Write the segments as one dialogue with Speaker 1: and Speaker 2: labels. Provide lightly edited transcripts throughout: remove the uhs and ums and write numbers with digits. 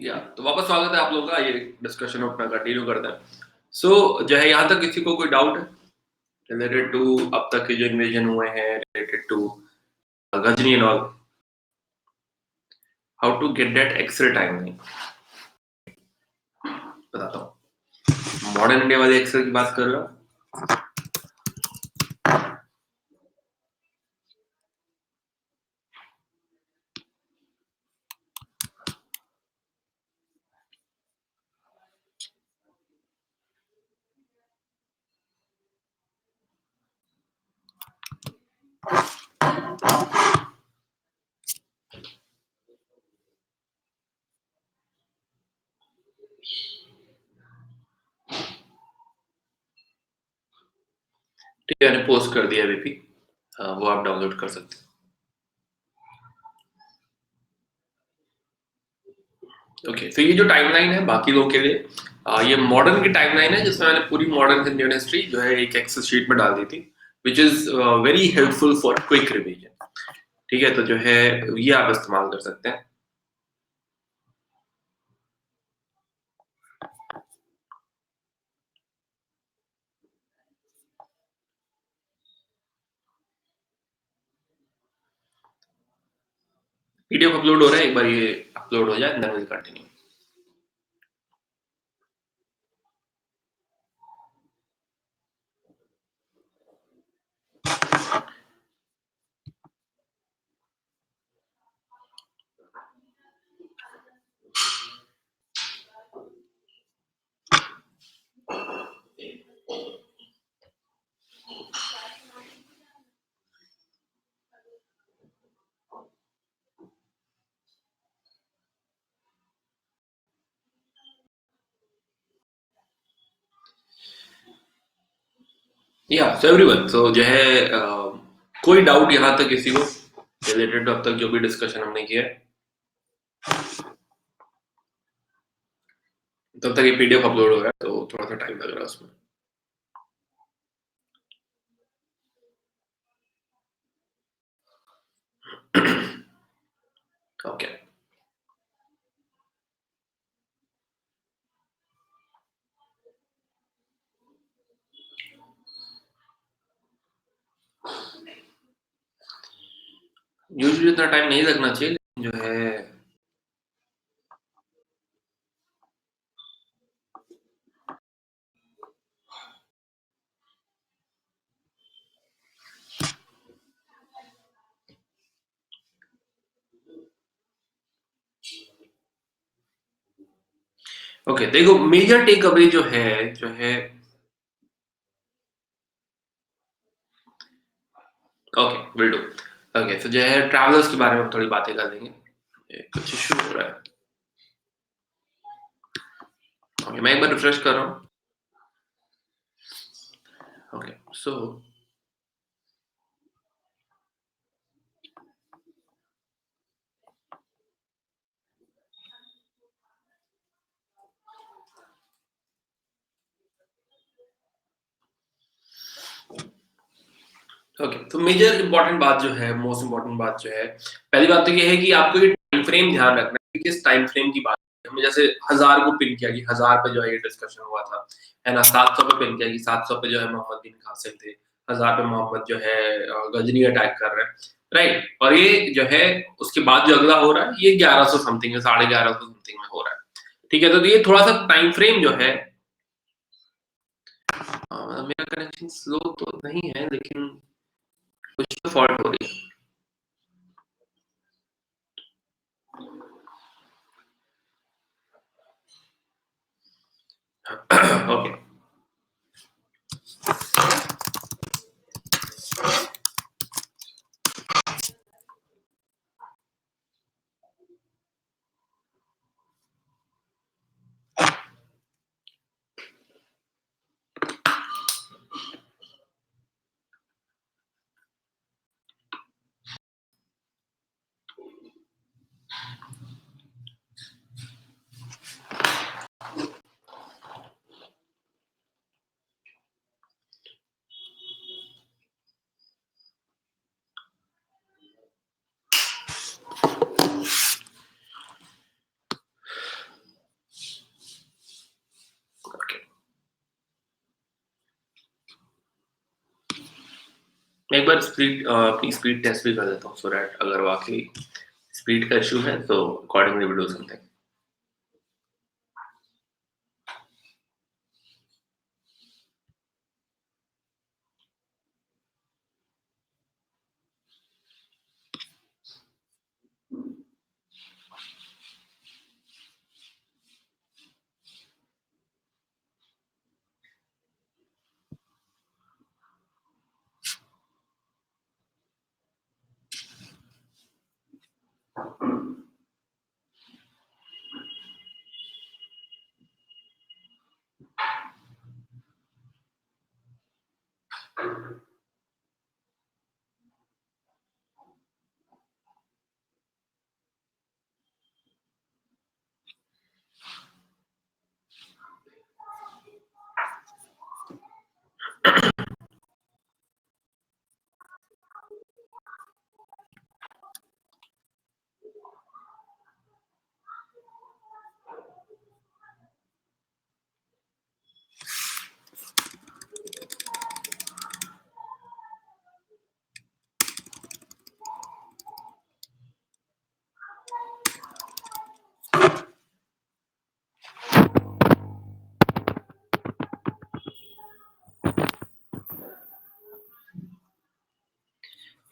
Speaker 1: या तो वापस स्वागत है आप लोगों का। ये डिस्कशन अपना कंटिन्यू करते हैं। जो है यहाँ तक किसी को कोई डाउट है रिलेटेड टू अब तक के जो इन्वेजन हुए हैं, related to Ghazni and all, how to get that excel timeline? बताता हूँ। मॉडर्न इंडिया वाले एक्सेल की बात कर रहे हो? ठीक है, मैंने पोस्ट कर दिया अभी। वो आप डाउनलोड कर सकते हो। ओके, तो ये जो टाइमलाइन है बाकी लोगों के लिए, ये मॉडर्न की टाइमलाइन है जिसमें मैंने पूरी मॉडर्न इंडियन हिस्ट्री जो है एक एक्सेल शीट में डाल दी थी, which is very helpful for quick revision. ठीक है, तो जो है ये आप इस्तेमाल कर सकते हैं। पीडीएफ अपलोड हो रहा है, एक बार ये अपलोड हो जाए देन विल कंटिन्यू। या सो एवरीवन, तो जो है कोई डाउट यहाँ तक किसी को रिलेटेड अब तक जो भी डिस्कशन हमने किया है? तब तक ये पीडीएफ अपलोड हो रहा है तो थोड़ा सा टाइम लग रहा है उसमें। ओके, यूजुअली इतना टाइम नहीं लगना चाहिए, लेकिन जो है ओके, देखो मेजर टेक अवे जो है ओके विल डू। ओके, तो जो है ट्रैवलर्स के बारे में थोड़ी बातें कर देंगे। कुछ इशू हो रहा है। ओके, मैं एक बार रिफ्रेश कर रहा हूँ। ओके, सो ओके, तो मेजर इंपॉर्टेंट बात जो है, मोस्ट इंपॉर्टेंट बात जो है, पहली बात तो ये है कि आपको ये टाइम फ्रेम ध्यान रखना है कि किस टाइम फ्रेम की बात है। हमने जैसे 1000 को पिन किया कि 1000 पे जो है ये डिस्कशन हुआ था, है ना। 700 पे पिन किया कि 700 पे जो है मोहम्मद बिन कासिम थे, 1000 पे मोहम्मद जो है गजनी अटैक कर रहे हैं, राइट। और ये जो है उसके बाद जो अगला हो रहा है ये 1100 समथिंग में, 1150 समथिंग में हो रहा है। ठीक है, तो ये थोड़ा सा टाइम फ्रेम जो है, मेरा कनेक्शन स्लो तो नहीं है लेकिन कुछ तो फॉल्ट हो रही है। ओके, मैं एक बार अपनी स्पीड टेस्ट भी कर देता हूँ, सो दैट अगर वाकई स्पीड का इशू है तो accordingly we do something.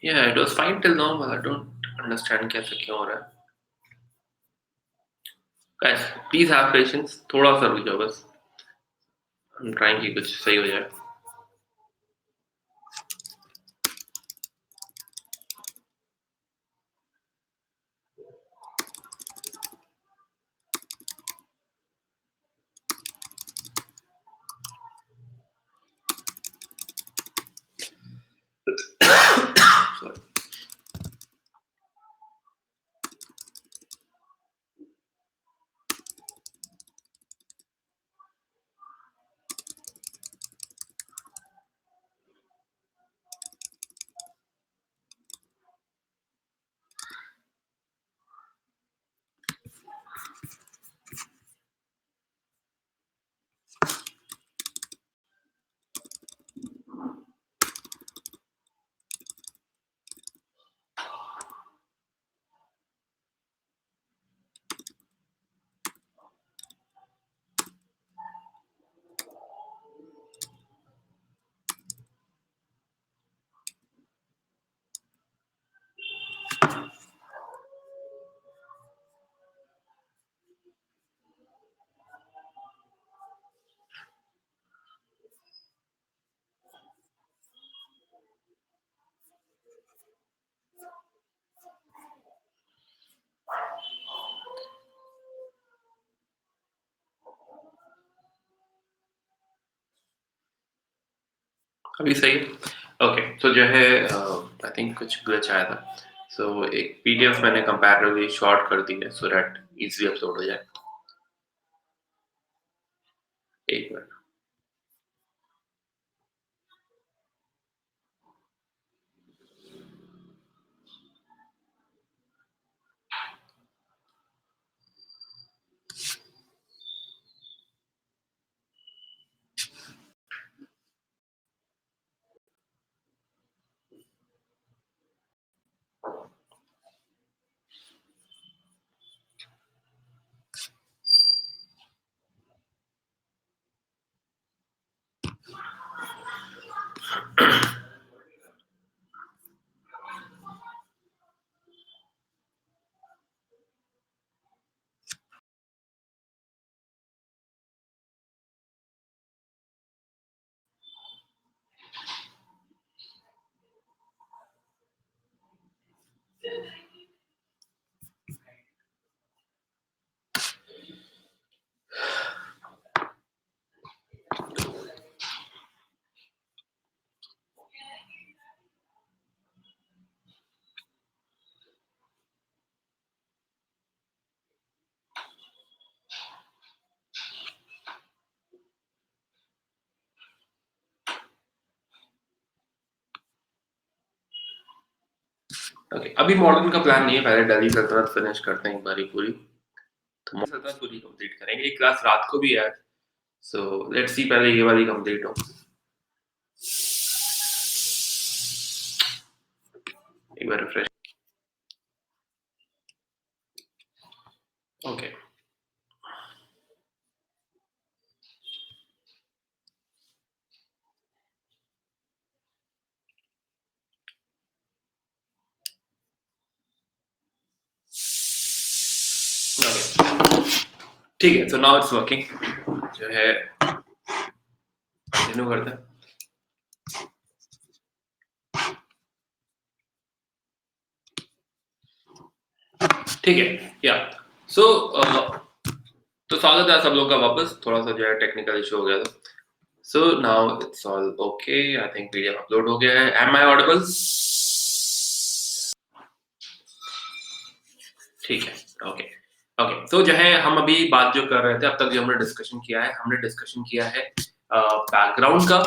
Speaker 1: Yeah, it was fine till now, but I don't understand कैसे क्यों हो रहा है। Guys, please have patience, थोड़ा सा रुक जाओ बस। I'm trying कि कुछ सही हो जाए। Sorry. अभी सही है। ओके, तो जो है आई थिंक कुछ ग्लिच आया था। सो एक पीडीएफ मैंने कंपैरेटिवली शॉर्ट कर दी है सो दैट इजीली अपलोड हो जाए। एक मिनट। ओके, अभी मॉडर्न का प्लान नहीं है, पहले दिल्ली सल्तनत फिनिश करते हैं एक बारी पूरी। तो सल्तनत पूरी कंप्लीट करेंगे। एक क्लास रात को भी है, सो लेट्स सी पहले ये वाली कंप्लीट हो। एक बार रिफ्रेश। ओके ठीक है, तो नाउ इट्स वर्किंग। जो है कंटिन्यू करते हैं। ठीक है, या सो तो स्वागत है सब लोग का वापस। थोड़ा सा जो है टेक्निकल इशू हो गया था। So now it's all okay, I think PDF upload हो गया है। Am I audible? ठीक है, ओके ओके। तो जो है हम अभी बात जो कर रहे थे, अब तक जो हमने डिस्कशन किया है, हमने डिस्कशन किया है बैकग्राउंड का,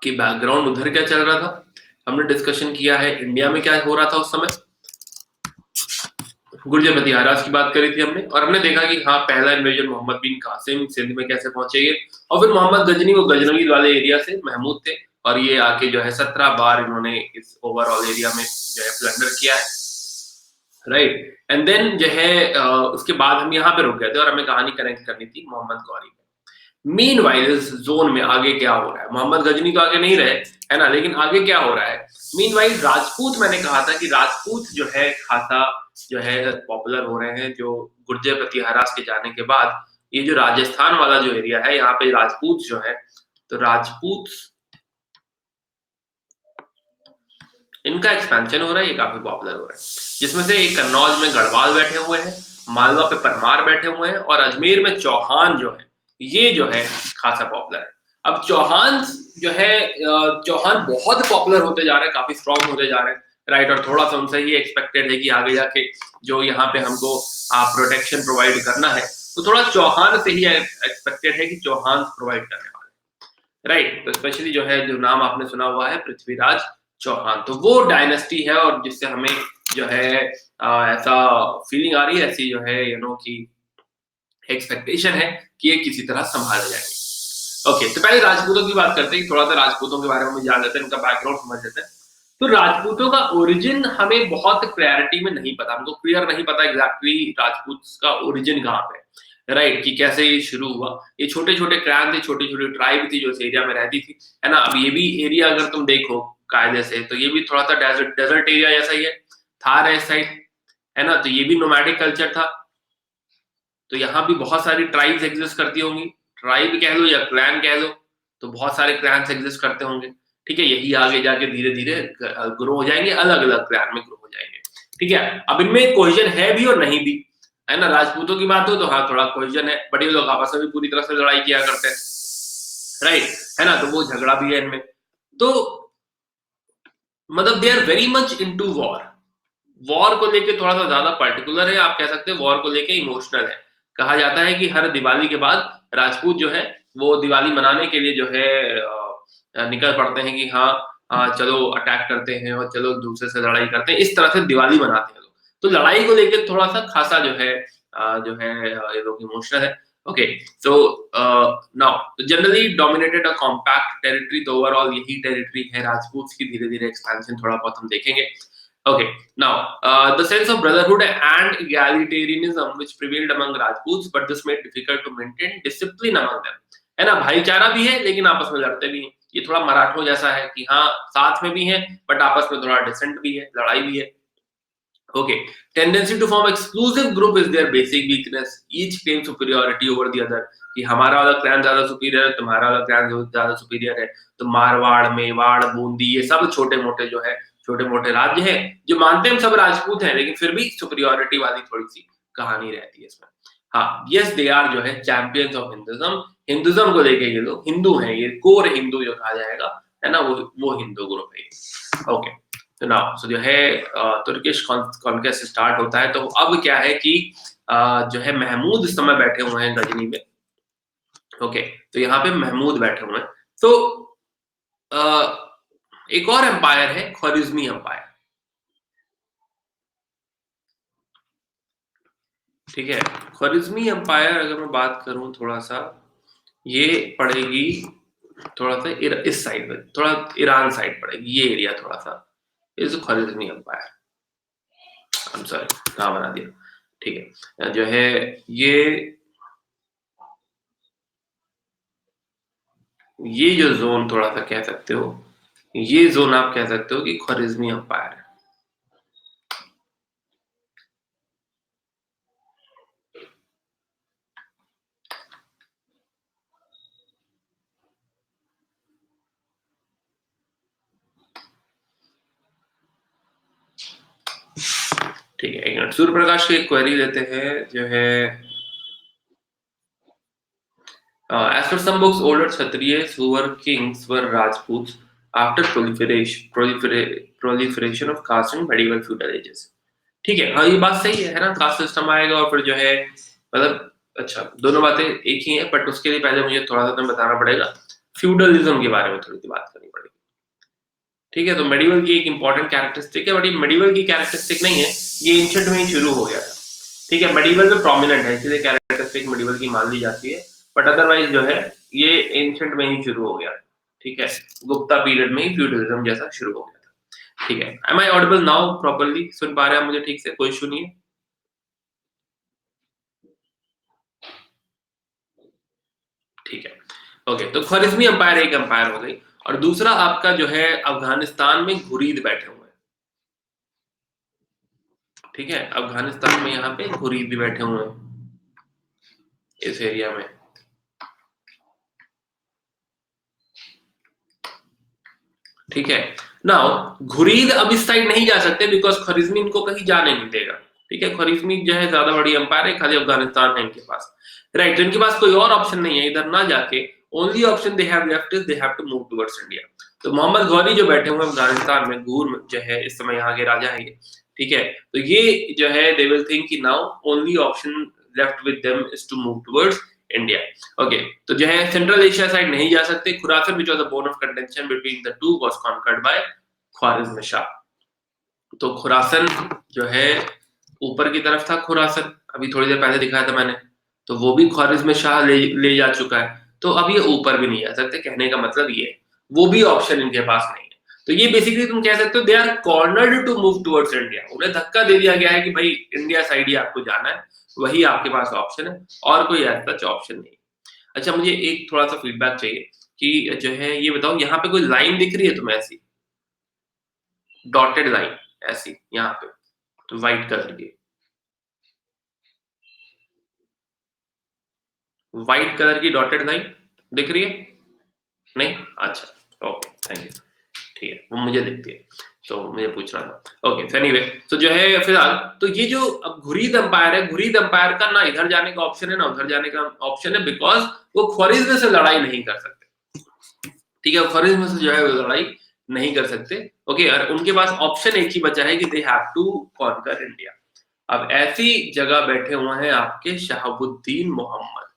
Speaker 1: कि बैकग्राउंड उधर क्या चल रहा था। हमने डिस्कशन किया है इंडिया में क्या हो रहा था उस समय, गुर्जर बतिहारास की बात करी थी हमने, और हमने देखा कि हाँ, पहला इन्वेजन मोहम्मद बिन कासिम सिंध में कैसे पहुंचे ये, और फिर मोहम्मद गजनी, वो गजनवी वाले एरिया से महमूद थे, और ये आके जो है 17 बार इन्होंने इस ओवरऑल एरिया में जो है प्लंडर किया है, राइट। एंड देन जो है उसके बाद हम यहाँ पे रुक गए थे और हमें कहानी कनेक्ट करनी थी मोहम्मद गौरी में। मीनवाइल इस जोन में आगे क्या हो रहा है, मोहम्मद गजनी तो आगे नहीं रहे, है ना, लेकिन आगे क्या हो रहा है। मीनवाइल राजपूत, मैंने कहा था कि राजपूत जो है खासा जो है पॉपुलर हो रहे हैं, जो गुर्जर प्रतिहारास के जाने के बाद ये जो राजस्थान वाला जो एरिया है, यहाँ पे राजपूत जो है, तो राजपूत इनका एक्सपेंशन हो रहा है, ये काफी पॉपुलर हो रहा है, जिसमें से एक कन्नौज में गढ़वाल बैठे हुए हैं, मालवा पे परमार बैठे हुए हैं, और अजमेर में चौहान जो है, ये जो है खासा पॉपुलर है। अब चौहान जो है, चौहान बहुत पॉपुलर होते जा रहे हैं, काफी स्ट्रॉन्ग होते जा रहे हैं, राइट। और थोड़ा सा उनसे ये एक्सपेक्टेड है कि आगे जाके जो यहाँ पे हमको प्रोटेक्शन प्रोवाइड करना है, तो थोड़ा चौहान से ही एक्सपेक्टेड है कि चौहान प्रोवाइड करने वाले, राइट। तो स्पेशली जो है, जो नाम आपने सुना हुआ है पृथ्वीराज चौहान, तो वो डायनेस्टी है, और जिससे हमें जो है ऐसा फीलिंग आ रही है, ऐसी जो है की एक्सपेक्टेशन है कि ये किसी तरह संभाले जाएंगे। ओके, तो पहले राजपूतों की बात करते हैं, थोड़ा सा राजपूतों के बारे में जान लेते हैं, उनका बैकग्राउंड समझ लेते हैं। तो राजपूतों का ओरिजिन हमें बहुत क्लैरिटी में नहीं पता, हमको क्लियर नहीं पता एग्जैक्टली राजपूत का ओरिजिन कहाँ पे, राइट, कि कैसे ये शुरू हुआ। ये छोटे छोटे क्लैन थे, छोटी छोटी ट्राइब थी जो इस एरिया में रहती थी, है ना। अब ये भी एरिया अगर तुम देखो कायदे से, तो ये भी थोड़ा सा डेजर्ट एरिया जैसा ही है, थार है इस साइड, है ना, तो ये भी नोमैडिक कल्चर था। तो यहाँ भी बहुत सारी ट्राइब्स एग्जिस्ट करती होंगी, ट्राइब कह लो या क्लैन कह लो, तो बहुत सारे क्लैन्स एग्जिस्ट करते होंगे, ठीक है। यही आगे जाके धीरे धीरे ग्रो हो जाएंगे, अलग अलग क्लैन में ग्रो हो जाएंगे, ठीक है। अब इनमें कोहेजन है भी और नहीं भी, है ना। राजपूतों की बात हो तो हाँ, थोड़ा कोहेजन है, बट ये लोग आपस में भी पूरी तरह से लड़ाई किया करते हैं, राइट, है ना, तो वो झगड़ा भी है इनमें। तो मतलब they are very much into war, war को लेके थोड़ा सा ज्यादा पर्टिकुलर है, आप कह सकते हैं वॉर को लेके इमोशनल है। कहा जाता है कि हर दिवाली के बाद राजपूत जो है वो दिवाली मनाने के लिए जो है निकल पड़ते हैं कि हाँ, चलो अटैक करते हैं और चलो दूसरे से लड़ाई करते हैं, इस तरह से दिवाली मनाते हैं लोग। तो लड़ाई को लेकर थोड़ा सा खासा जो है ये लोग इमोशनल है। Okay, so now generally dominated अ कॉम्पैक्ट टेरिटरी, तो ओवरऑल यही टेरिटरी है राजपूत की, धीरे धीरे एक्सपेंशन थोड़ा बहुत हम देखेंगे। Okay, now the sense of brotherhood and egalitarianism which prevailed among Rajputs, but this made difficult to maintain discipline among them. है ना, भाईचारा भी है लेकिन आपस में लड़ते भी हैं। ये थोड़ा मराठों जैसा है कि हाँ, साथ में भी हैं बट आपस में थोड़ा डिसेंट भी है, लड़ाई भी है। Okay, tendency to form exclusive group is their basic weakness. Each claims superiority over the other. कि हमारा वाला क्लैन ज्यादा सुपीरियर है, तुम्हारा वाला क्लैन ज्यादा सुपीरियर है। तो मारवाड़, मेवाड़, बूंदी, ये सब छोटे मोटे जो है, छोटे मोटे राज्य हैं जो मानते हैं सब राजपूत हैं, लेकिन फिर भी सुपीरियोरिटी वाली थोड़ी सी कहानी रहती है इसमें। हाँ, यस दे आर जो है चैंपियंस ऑफ हिंदुइज्म, हिंदुइज्म को लेके ये लोग हिंदू हैं, ये कोर हिंदू जो कहा जाएगा, है ना, वो हिंदू ग्रुप है। ओके, तो नाउ सो जो है तुर्किश कॉन्क्वेस्ट स्टार्ट होता है। तो अब क्या है कि जो है महमूद इस समय बैठे हुए हैं गजनी में। ओके, तो यहाँ पे महमूद बैठे हुए हैं। तो एक और एम्पायर है ख्वारिज़मी एम्पायर, ठीक है। ख्वारिज़मी एम्पायर अगर मैं बात करूं थोड़ा सा, ये पड़ेगी थोड़ा सा इस साइड में, थोड़ा ईरान साइड पड़ेगी ये एरिया थोड़ा सा, is Khwarizmi Empire. I am sorry, कहाँ बना दिया, ठीक है, जो है ये जो जोन थोड़ा सा कह सकते हो, ये जोन आप कह सकते हो कि ख्वारिज़मी एम्पायर है। ठीक है, एक मिनट, सूर्य प्रकाश की एक क्वेरी लेते हैं जो है as per some books older Kshatriyas who were kings were Rajputs after proliferation of caste in medieval feudal ages। ठीक है, हाँ ये बात सही है ना, कास्ट सिस्टम आएगा और फिर जो है मतलब अच्छा दोनों बातें एक ही है, बट उसके लिए पहले मुझे थोड़ा सा तुम्हें बताना पड़ेगा, फ्यूडलिज्म के बारे में थोड़ी सी बात करनी पड़ेगी। ठीक है, तो मेडिवल की एक इंपॉर्टेंट कैरेक्टरिस्टिक है, बट ये मेडिवल की कैरेक्टरिस्टिक नहीं है, ये एंशिएंट में ही शुरू हो गया था। ठीक है, मेडिवल में प्रोमिनेंट है, इसलिए कैरेक्टरिस्टिक मेडिवल की मान ली जाती है, बट अदरवाइज जो है ये एंशिएंट में ही शुरू हो गया। ठीक है, गुप्ता पीरियड में ही फ्यूडलिज्म जैसा शुरू हो गया था। ठीक है, am I audible now properly, सुन पा रहे हैं मुझे ठीक से, कोई इशू नहीं है? ठीक है, ओके, तो ख्वारिज़मी एम्पायर एक एम्पायर हो गई, और दूसरा आपका जो है अफगानिस्तान में घुरीद बैठे हुए हैं। ठीक है, अफगानिस्तान में यहाँ पे घुरीद भी बैठे हुए हैं इस एरिया में। ठीक है, नाउ घुरीद अब इस साइड नहीं जा सकते बिकॉज ख्वारिज़मी इनको कहीं जाने नहीं देगा। ठीक है, ख्वारिज़मी जो है ज्यादा बड़ी एम्पायर है, खाली अफगानिस्तान है इनके पास, राइट, तो इनके पास कोई और ऑप्शन नहीं है इधर ना जाके, only option they have left is they have to move towards India. तो मोहम्मद गौरी जो बैठे हुए अफगानिस्तान में, घूर जो है इस समय यहाँ के राजा है ये। ठीक है, तो ये जो है दे विल थिंक कि now only option left with them is to move towards India. Okay, तो जो है सेंट्रल एशिया साइड नहीं जा सकते। Khurasan which was the bone of contention between the two was conquered by Khwarizm Shah. तो Khurasan जो है ऊपर की तरफ था, खुरासन अभी थोड़ी देर पहले दिखाया था मैंने, तो वो भी ख्वारिज़्म शाह ले जा चुका है, तो अब ये ऊपर भी नहीं जा सकते, कहने का मतलब ये है, वो भी ऑप्शन इनके पास नहीं है। तो ये बेसिकली तुम कह सकते हो they are cornered to move towards India, उन्हें धक्का दे दिया गया है कि भाई इंडिया साइड ही आपको जाना है, वही आपके पास ऑप्शन है, और कोई ऐसा ऑप्शन नहीं। अच्छा, मुझे एक थोड़ा सा फीडबैक चाहिए कि जो है ये बताओ, यहाँ पे कोई लाइन दिख रही है तुम्हें ऐसी डॉटेड लाइन, ऐसी यहाँ पे तो व्हाइट कलर की, व्हाइट कलर की डॉटेड लाइन दिख रही है? नहीं? अच्छा, ओके, थैंक यू। ठीक है, वो मुझे दिखती है, तो मुझे पूछना था। ओके, so एनीवे, तो जो है फिलहाल तो ये जो अब घुरीद एम्पायर है, घुरीद एम्पायर का ना इधर जाने का ऑप्शन है ना उधर जाने का ऑप्शन है, बिकॉज वो ख्वारिज़्म से लड़ाई नहीं कर सकते। ठीक है, ख्वारिज़्म से जो है लड़ाई नहीं कर सकते। ओके, और उनके पास ऑप्शन एक ही बचा है कि they have to conquer India. अब ऐसी जगह बैठे हुए हैं आपके शहाबुद्दीन मोहम्मद,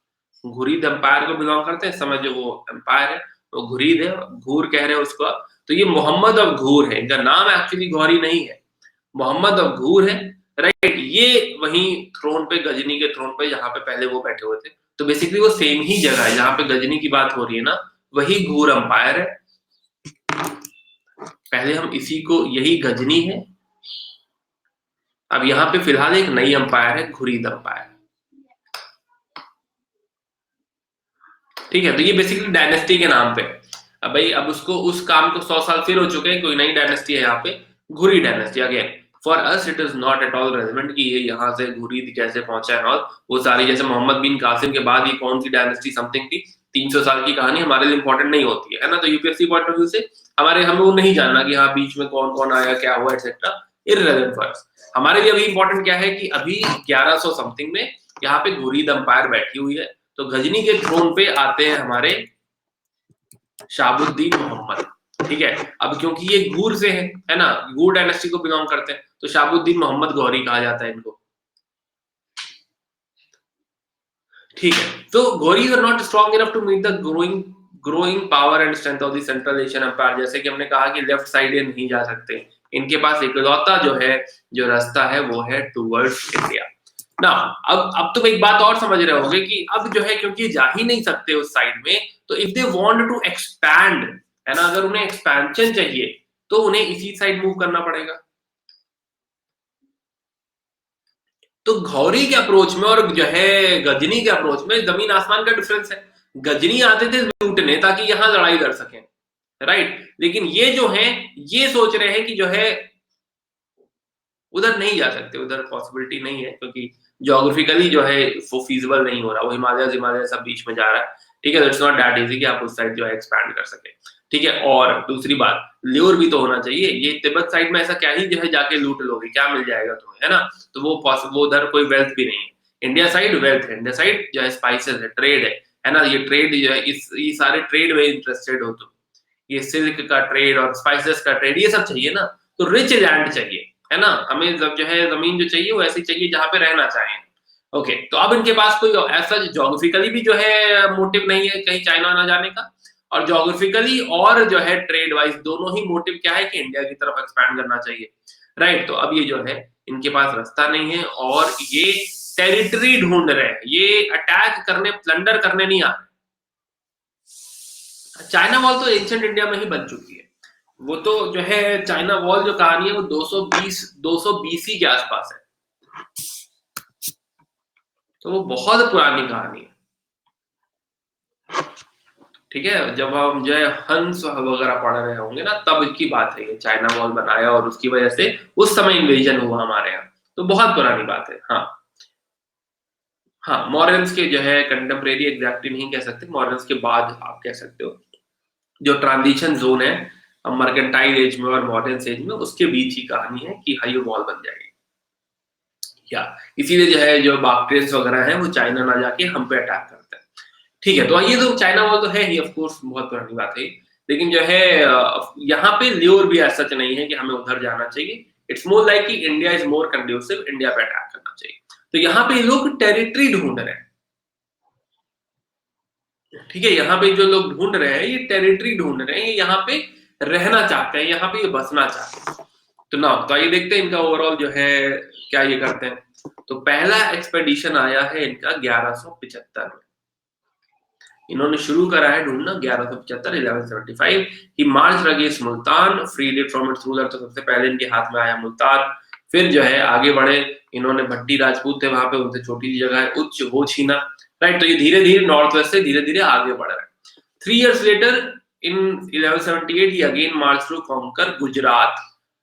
Speaker 1: घुरीद एम्पायर को बिलोंग करते हैं, समझ जो वो एम्पायर है वो घुरीद है, घूर कह रहे हैं उसको, तो ये मोहम्मद ऑफ घूर है, इनका नाम एक्चुअली गौरी नहीं है, मोहम्मद ऑफ घूर है, राइट। ये वहीं थ्रोन पे, गजनी के थ्रोन पे जहां पे पहले वो बैठे हुए थे, तो बेसिकली वो सेम ही जगह है जहां पे गजनी की बात हो रही है ना, वही घूर एम्पायर है। पहले हम इसी को, यही गजनी है, अब यहाँ पे फिलहाल एक नई अंपायर है, घुरीद अंपायर। ठीक है, तो ये बेसिकली डायनेस्टी के नाम पे, अब भाई अब उसको उस काम को 100 साल फिर हो चुके हैं, कोई नई डायनेस्टी है यहाँ पे, घुरी dynasty. Again for us it is not at all relevant कि ये यहाँ से घुरीद कैसे पहुंचा है, और वो सारी जैसे मोहम्मद बिन कासिम के बाद ये कौन सी डायनेस्टी समथिंग थी, 300 साल की कहानी हमारे लिए इंपॉर्टेंट नहीं होती है ना। तो यूपीएससी पॉइंट ऑफ व्यू से हमें वो नहीं जानना कि हाँ बीच में कौन कौन आया, क्या हुआ, एक्सेट्रा, इररिलेवेंट फॉर अस। हमारे लिए अभी इंपॉर्टेंट क्या है कि अभी 1100 समथिंग में यहाँ पे घुरीद अंपायर बैठी हुई है, तो गजनी के थ्रोन पे आते हैं हमारे शहाबुद्दीन मोहम्मद। ठीक है, अब क्योंकि ये घूर से है ना, घूर डायनेस्टी को बिलोंग करते हैं, तो शहाबुद्दीन मोहम्मद गौरी कहा जाता है इनको। ठीक है, तो Ghoris are not strong enough to meet the growing power and strength of the central Asian empire. जैसे कि हमने कहा कि लेफ्ट साइड ये नहीं जा सकते, इनके पास इकलौता जो है जो रास्ता है वो है टुवर्ड्स इंडिया ना। अब तुम एक बात और समझ रहे होगे कि अब जो है क्योंकि जा ही नहीं सकते उस साइड में, तो if they want to expand, है ना, अगर उन्हें एक्सपेंशन चाहिए तो उन्हें इसी साइड मूव करना पड़ेगा। तो घौरी के अप्रोच में और जो है गजनी के अप्रोच में जमीन आसमान का डिफरेंस है। गजनी आते थे लूटने ताकि यहां लड़ाई लड़ सकें, राइट, लेकिन ये जो है ये सोच रहे हैं कि जो है उधर नहीं जा सकते, उधर पॉसिबिलिटी नहीं है, क्योंकि ज्योग्राफिकली जो है वो फीजिबल नहीं हो रहा, वो हिमालय सब बीच में जा रहा है, ठीक है, इट्स नॉट दैट इजी कि आप उस साइड जो है एक्सपैंड कर सके, ठीक है। और दूसरी बात, ल्योर भी तो होना चाहिए, ये तिब्बत साइड में ऐसा क्या ही जो है जाके लूट लोगे, क्या मिल जाएगा तुम्हें, है ना, तो वो उधर कोई वेल्थ भी नहीं है। इंडिया साइड वेल्थ है, इंडिया साइड जो है स्पाइसेस है, ट्रेड है ना, ये ट्रेड जो है ये सारे ट्रेड में इंटरेस्टेड हो तुम, ये सिल्क का ट्रेड और स्पाइसेस का ट्रेड ये सब चाहिए ना, तो रिच लैंड चाहिए, है ना, हमें जो है जमीन जो चाहिए वो ऐसी चाहिए जहां पे रहना चाहें। ओके, तो अब इनके पास कोई ऐसा ज्योग्राफिकली भी जो है मोटिव नहीं है कहीं चाइना ना जाने का, और ज्योग्राफिकली और जो है ट्रेड वाइज दोनों ही मोटिव क्या है कि इंडिया की तरफ एक्सपैंड करना चाहिए, राइट। तो अब ये जो है इनके पास रास्ता नहीं है और ये टेरिटरी ढूंढ रहे हैं, ये अटैक करने प्लंडर करने नहीं आ रहे। चाइना वॉल तो एंशिएंट इंडिया में ही बन चुकी है, वो तो जो है चाइना वॉल जो कहानी है वो 200 बीसी के आसपास है, तो वो बहुत पुरानी कहानी है, ठीक है। जब हम जो है हंस वगैरह पढ़ रहे होंगे ना तब की बात है, ये चाइना वॉल बनाया और उसकी वजह से उस समय इन्वेजन हुआ हमारे यहाँ, तो बहुत पुरानी बात है। हाँ हाँ, मॉरियंस के जो है कंटेम्प्रेरी एग्जैक्टली नहीं कह सकते, मॉरियंस के बाद आप कह सकते हो, जो ट्रांजिशन जोन है मर्केंटाइल एज में और मॉडर्न एज में, उसके बीच ही कहानी है कि हाई वॉल बन जाएगी, या इसीलिए जो है जो बाक्ट्रियंस वगैरह हैं वो चाइना ना जाके हम पे अटैक करते हैं, ठीक है। तो ये तो चाइना वॉल तो है ही, ऑफ कोर्स बहुत पुरानी बात है, लेकिन जो है यहाँ पे ल्योर भी ऐसा सच नहीं है कि हमें उधर जाना चाहिए, इट्स मोर लाइक कि India is more conducive, India पे अटैक करना चाहिए। तो यहाँ पे लोग टेरिटरी ढूंढ रहे हैं, ठीक है, यहाँ पे जो लोग ढूंढ रहे हैं ये टेरिटरी ढूंढ रहे हैं, ये यहाँ पे रहना चाहते हैं, यहाँ पे ये बसना चाहते हैं। तो ना, तो आइए देखते हैं इनका ओवरऑल जो है क्या ये करते हैं। तो पहला एक्सपेडिशन आया है इनका 1175 में, इन्होंने शुरू करा है ढूंढना 1175 1175। He march against Multan, freed it from its ruler, तो सबसे पहले इनके हाथ में आया मुल्तान, फिर जो है आगे बढ़े, इन्होंने भट्टी राजपूत थे वहां पे, उनसे छोटी सी जगह है उच्च वो छीना, राइट। तो ये धीरे धीरे नॉर्थ वेस्ट से धीरे धीरे आगे बढ़ रहा है। 3 years लेटर इन 1178 ही अगेन मार्च थ्रू कॉन्कर गुजरात,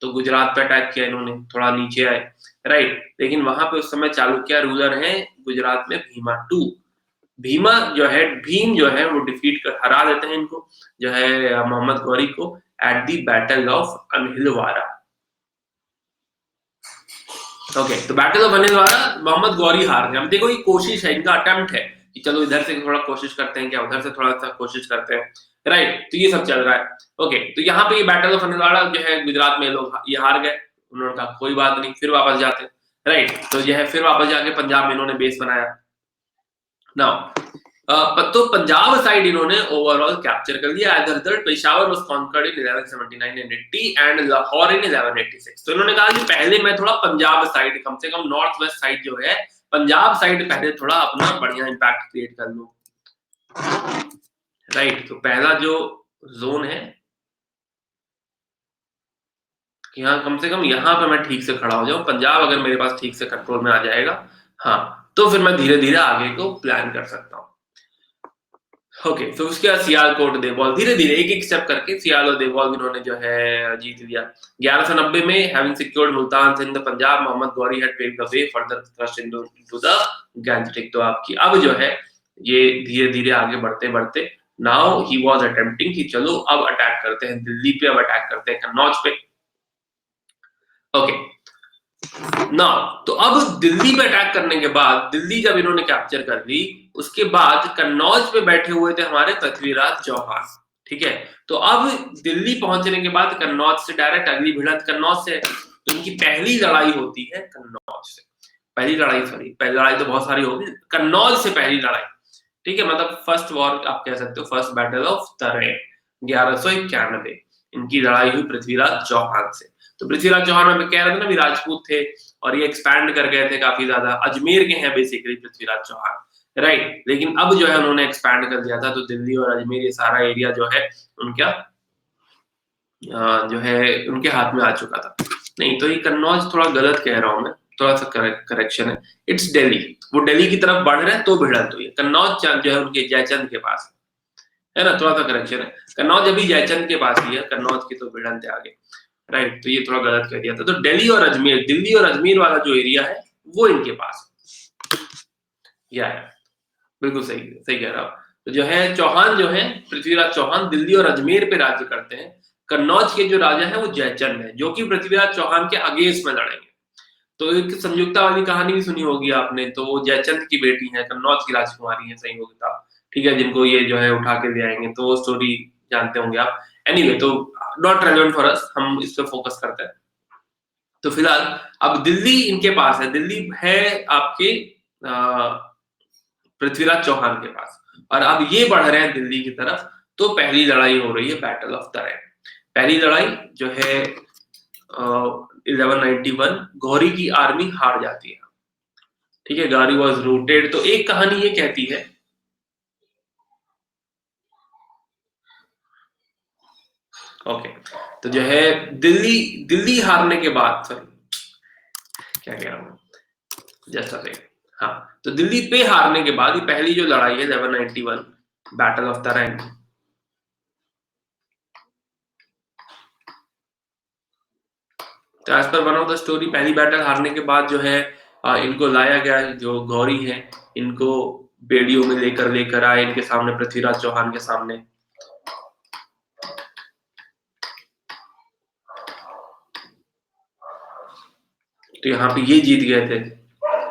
Speaker 1: तो गुजरात पे अटैक किया इन्होंने, थोड़ा नीचे आए, राइट, लेकिन वहां पे उस समय चालुक्य रूलर है गुजरात में भीमा टू, भीमा जो है भीम जो है वो डिफीट कर हरा देते हैं इनको, जो है मोहम्मद गौरी को, at the battle of Anhilwara. Okay, तो बैटल ऑफ अनिलवारा मोहम्मद गौरी हार गए। अब देखो ये कोशिश है, इनका अटेम्प्ट है कि चलो इधर से थोड़ा कोशिश करते हैं, क्या उधर से थोड़ा सा कोशिश करते हैं, राइट, तो ये सब चल रहा है। ओके, तो यहाँ पे ये बैटल ऑफ अनिलवारा जो है गुजरात में लोग ये हार गए, उन्होंने कहा कोई बात नहीं, फिर वापस जाते हैं, राइट, तो यह फिर वापस जाके पंजाब में इन्होंने बेस बनाया। नाउ तो पंजाब साइड इन्होंने ओवरऑल कैप्चर कर लिया, as Peshawar was conquered in 1179 and 80 and Lahore in 1186। तो इन्होंने कहा कि पहले मैं थोड़ा पंजाब साइड, कम से कम नॉर्थ वेस्ट साइड जो है पंजाब साइड पहले थोड़ा अपना बढ़िया इंपैक्ट क्रिएट कर लूं, राइट। तो पहला जो जोन है यहाँ कम से कम यहाँ पे मैं ठीक से खड़ा हो जाऊं, पंजाब अगर मेरे पास ठीक से कंट्रोल में आ जाएगा, हाँ, तो फिर मैं धीरे धीरे आगे को प्लान कर सकता हूँ। ओके, तो उसके बाद सियालकोट, देवल, धीरे धीरे एक एक स्टेप करके सियाल और देवल इन्होंने जो है जीत लिया। 1190 में having secured Multan Sindh Punjab, Mohammad Ghori had paved the way further thrust into the Gangetic. तो आपकी अब जो है ये धीरे धीरे आगे बढ़ते बढ़ते नाउ ही वाज अटेम्प्टिंग कि चलो अब अटैक करते हैं दिल्ली पे, अब अटैक करते हैं कन्नौज पे। ओके ना, तो अब दिल्ली पे अटैक करने के बाद, दिल्ली जब इन्होंने कैप्चर कर ली, उसके बाद कन्नौज पे बैठे हुए थे हमारे पृथ्वीराज चौहान, ठीक है। तो अब दिल्ली पहुंचने के बाद कन्नौज से डायरेक्ट अगली भिड़ंत कन्नौज से, तो इनकी पहली लड़ाई होती है कन्नौज से, पहली लड़ाई तो बहुत सारी होगी, कन्नौज से पहली लड़ाई, ठीक है, मतलब फर्स्ट वॉर आप कह सकते हो, फर्स्ट बैटल ऑफ तरेन 1191, इनकी लड़ाई हुई पृथ्वीराज चौहान से। तो पृथ्वीराज चौहान में कह रहे थे ना भी राजपूत थे और ये एक्सपैंड कर गए थे काफी ज्यादा, अजमेर के हैं बेसिकली पृथ्वीराज चौहान, राइट, लेकिन अब जो है उन्होंने एक्सपैंड कर दिया था, तो दिल्ली और अजमेर ये सारा एरिया जो है उनका जो है उनके हाथ में आ चुका था। नहीं तो ये कन्नौज थोड़ा गलत कह रहा हूँ मैं, थोड़ा सा करेक्शन है, इट्स दिल्ली। वो दिल्ली की तरफ बढ़ रहे हैं तो भिड़ंत हुई है। कन्नौज जो है उनके जयचंद के पास है ना, थोड़ा सा करेक्शन है। कन्नौज अभी जयचंद के पास ही है, कन्नौज की तो भिड़ंत है आगे, राइट। तो ये थोड़ा गलत कह दिया था। तो दिल्ली और अजमेर, दिल्ली और अजमेर वाला जो एरिया है वो इनके पास या है। बिल्कुल सही सही कह रहा हूँ। तो जो है चौहान जो है, पृथ्वीराज चौहान दिल्ली और अजमेर पे राज्य करते हैं। कन्नौज के जो राजा है वो जयचंद है, जो कि पृथ्वीराज चौहान के अगेंस्ट में लड़ेंगे। तो एक संयुक्ता वाली कहानी भी सुनी होगी आपने, तो वो जयचंद की बेटी है, कन्नौज की राजकुमारी है संयुक्ता, ठीक है, जिनको ये जो है उठा के ले आएंगे। तो वो स्टोरी जानते होंगे आप। एनीवे तो नॉट रेलेवेंट फॉर अस, हम इस पे फोकस करते हैं। तो फिलहाल अब दिल्ली इनके पास है, दिल्ली है आपके पृथ्वीराज चौहान के पास, और अब ये बढ़ रहे हैं दिल्ली की तरफ। तो पहली लड़ाई हो रही है बैटल ऑफ तराइन। पहली लड़ाई जो है 1191, गौरी की आर्मी हार जाती है, ठीक है, गौरी वॉज रूटेड। तो एक कहानी ये कहती है, ओके, तो जो है दिल्ली दिल्ली हारने के बाद, सॉरी क्या कह रहा हूँ, जस्ट अ सेकंड, हाँ, तो दिल्ली पे हारने के बाद ये पहली जो लड़ाई है 1191 बैटल ऑफ तराइन। तो as per one of the story, पहली बैटल हारने के बाद जो है इनको लाया गया, जो गौरी है इनको बेड़ियों में लेकर लेकर आए इनके सामने, पृथ्वीराज चौहान के सामने। तो यहाँ पे ये जीत गए थे,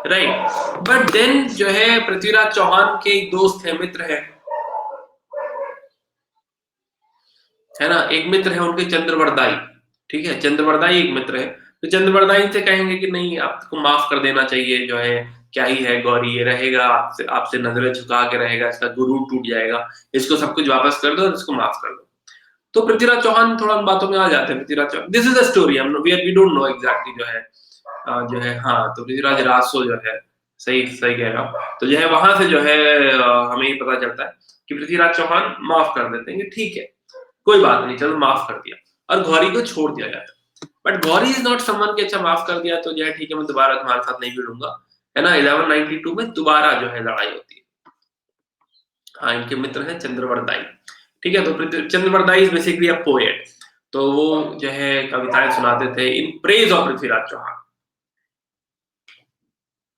Speaker 1: राइट। बट देन जो है पृथ्वीराज चौहान के एक दोस्त है, मित्र है ना, एक मित्र है उनके चंद्रवरदाई, ठीक है, चंद्रवरदाई एक मित्र है। तो चंद्रवरदाई से कहेंगे कि नहीं, आपको माफ कर देना चाहिए, जो है क्या ही है गौरी, ये रहेगा आपसे आपसे नजरें झुका के रहेगा, इसका गुरूर टूट जाएगा, इसको सब कुछ वापस कर दो और इसको माफ कर दो। तो पृथ्वीराज चौहान थोड़ा उन बातों में आ जाते हैं। Prithviraj Chauhan, this is the story, हम वी डोंट नो एग्जैक्टली जो है हाँ, तो पृथ्वीराज रासो जो है, सही सही कह रहा हूँ। तो जो है वहां से जो है हमें ये पता चलता है कि पृथ्वीराज चौहान माफ कर देते हैं कि ठीक है, कोई बात नहीं, चलो माफ कर दिया, और गौरी को छोड़ दिया जाता है। But Gauri is not someone कि अच्छा माफ कर दिया तो जो है ठीक है, मैं दोबारा तुम्हारे साथ नहीं भिड़ूंगा, है ना। 1192 में दोबारा जो है लड़ाई होती है। हाँ, इनके मित्र हैं चंद्रवरदाई, ठीक है। तो Chandvardai is basically a poet. तो वो जो है कविताएं सुनाते थे in praise of Prithviraj Chauhan.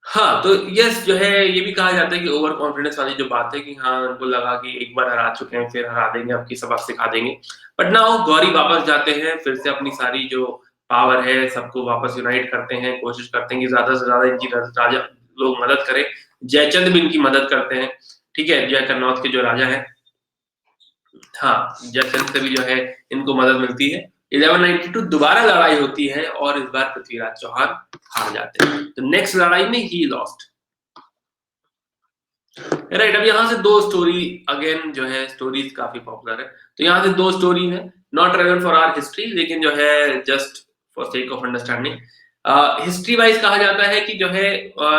Speaker 1: हाँ, तो यस, जो है ये भी कहा जाता है कि ओवर कॉन्फिडेंस वाली जो बात है कि हाँ, उनको लगा कि एक बार हरा चुके हैं, फिर हरा देंगे, अब की सबक सिखा देंगे। बट नाउ गौरी वापस जाते हैं, फिर से अपनी सारी जो पावर है सबको वापस यूनाइट करते हैं, कोशिश करते हैं कि ज्यादा से ज्यादा इनकी राजा लोग मदद करें। जयचंद भी इनकी मदद करते हैं, ठीक है, जय कन्नौज के जो राजा है, हाँ, जयचंद से भी जो है इनको मदद मिलती है। 1192 दोबारा लड़ाई होती है और इस बार पृथ्वीराज चौहान हार जाते हैं। तो नेक्स्ट लड़ाई में ही लॉस्ट, राइट। अब यहाँ से दो स्टोरी, अगेन जो है स्टोरीज काफी पॉपुलर है, तो यहाँ से दो स्टोरी है, not relevant for our history, लेकिन जो है just for sake of understanding. History wise कहा जाता है कि जो है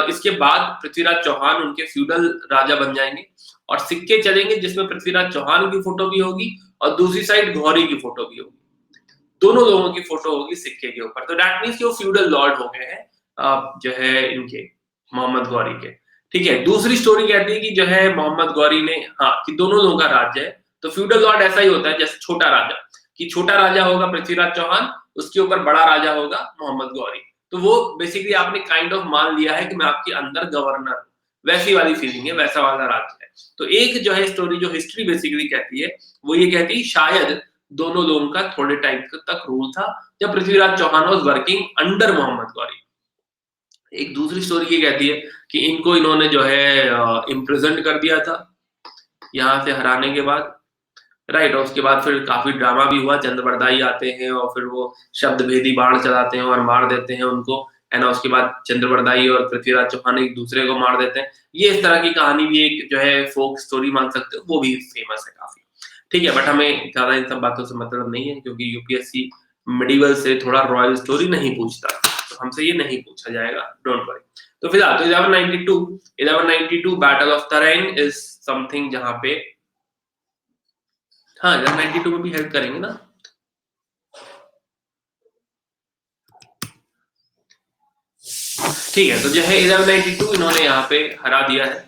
Speaker 1: इसके बाद पृथ्वीराज चौहान उनके फ्यूडल राजा बन जाएंगे, और सिक्के चलेंगे जिसमें पृथ्वीराज चौहान की फोटो भी होगी और दूसरी साइड गौरी की फोटो भी होगी, दोनों लोगों की फोटो होगी सिक्के के ऊपर। तो दैट मीन्स वो फ्यूडल लॉर्ड हो गए हैं जो है इनके मोहम्मद गौरी के, ठीक है। दूसरी स्टोरी कहती है कि जो है मोहम्मद गौरी ने, हाँ, कि दोनों लोगों का राज्य है। तो फ्यूडल लॉर्ड ऐसा ही होता है जैसे छोटा राजा, कि छोटा राजा होगा पृथ्वीराज चौहान, उसके ऊपर बड़ा राजा होगा मोहम्मद गौरी। तो वो बेसिकली आपने काइंड ऑफ मान लिया है कि मैं आपके अंदर गवर्नर हूँ, वैसी वाली फीलिंग है, वैसा वाला राज्य है। तो एक जो है स्टोरी जो हिस्ट्री बेसिकली कहती है, वो ये कहती है शायद दोनों लोगों का थोड़े टाइम तक रूल था जब Prithviraj Chauhan was working under Mohammad Ghori. एक दूसरी स्टोरी ये कहती है कि इनको इन्होंने जो है इम्प्रिजन कर दिया था यहाँ से हराने के बाद, राइट। और उसके बाद फिर काफी ड्रामा भी हुआ, चंद्रवरदाई आते हैं और फिर वो शब्द भेदी बाण चलाते हैं और मार देते हैं उनको, है ना। उसके बाद चंद्रवरदाई और पृथ्वीराज चौहान एक दूसरे को मार देते हैं। ये इस तरह की कहानी भी एक जो है फोक स्टोरी मान सकते हो, वो भी फेमस है काफी, ठीक है। बट हमें ज्यादा इन सब बातों से मतलब नहीं है, क्योंकि यूपीएससी मिडिवल से थोड़ा रॉयल स्टोरी नहीं पूछता, तो हमसे ये नहीं पूछा जाएगा, डोंट वरी। तो फिलहाल तो 1192 battle of Tarain is something जहां पे, हाँ, 1192 में भी हेल्प करेंगे ना, ठीक है, तो जो है 1192 इन्होंने यहाँ पे हरा दिया है।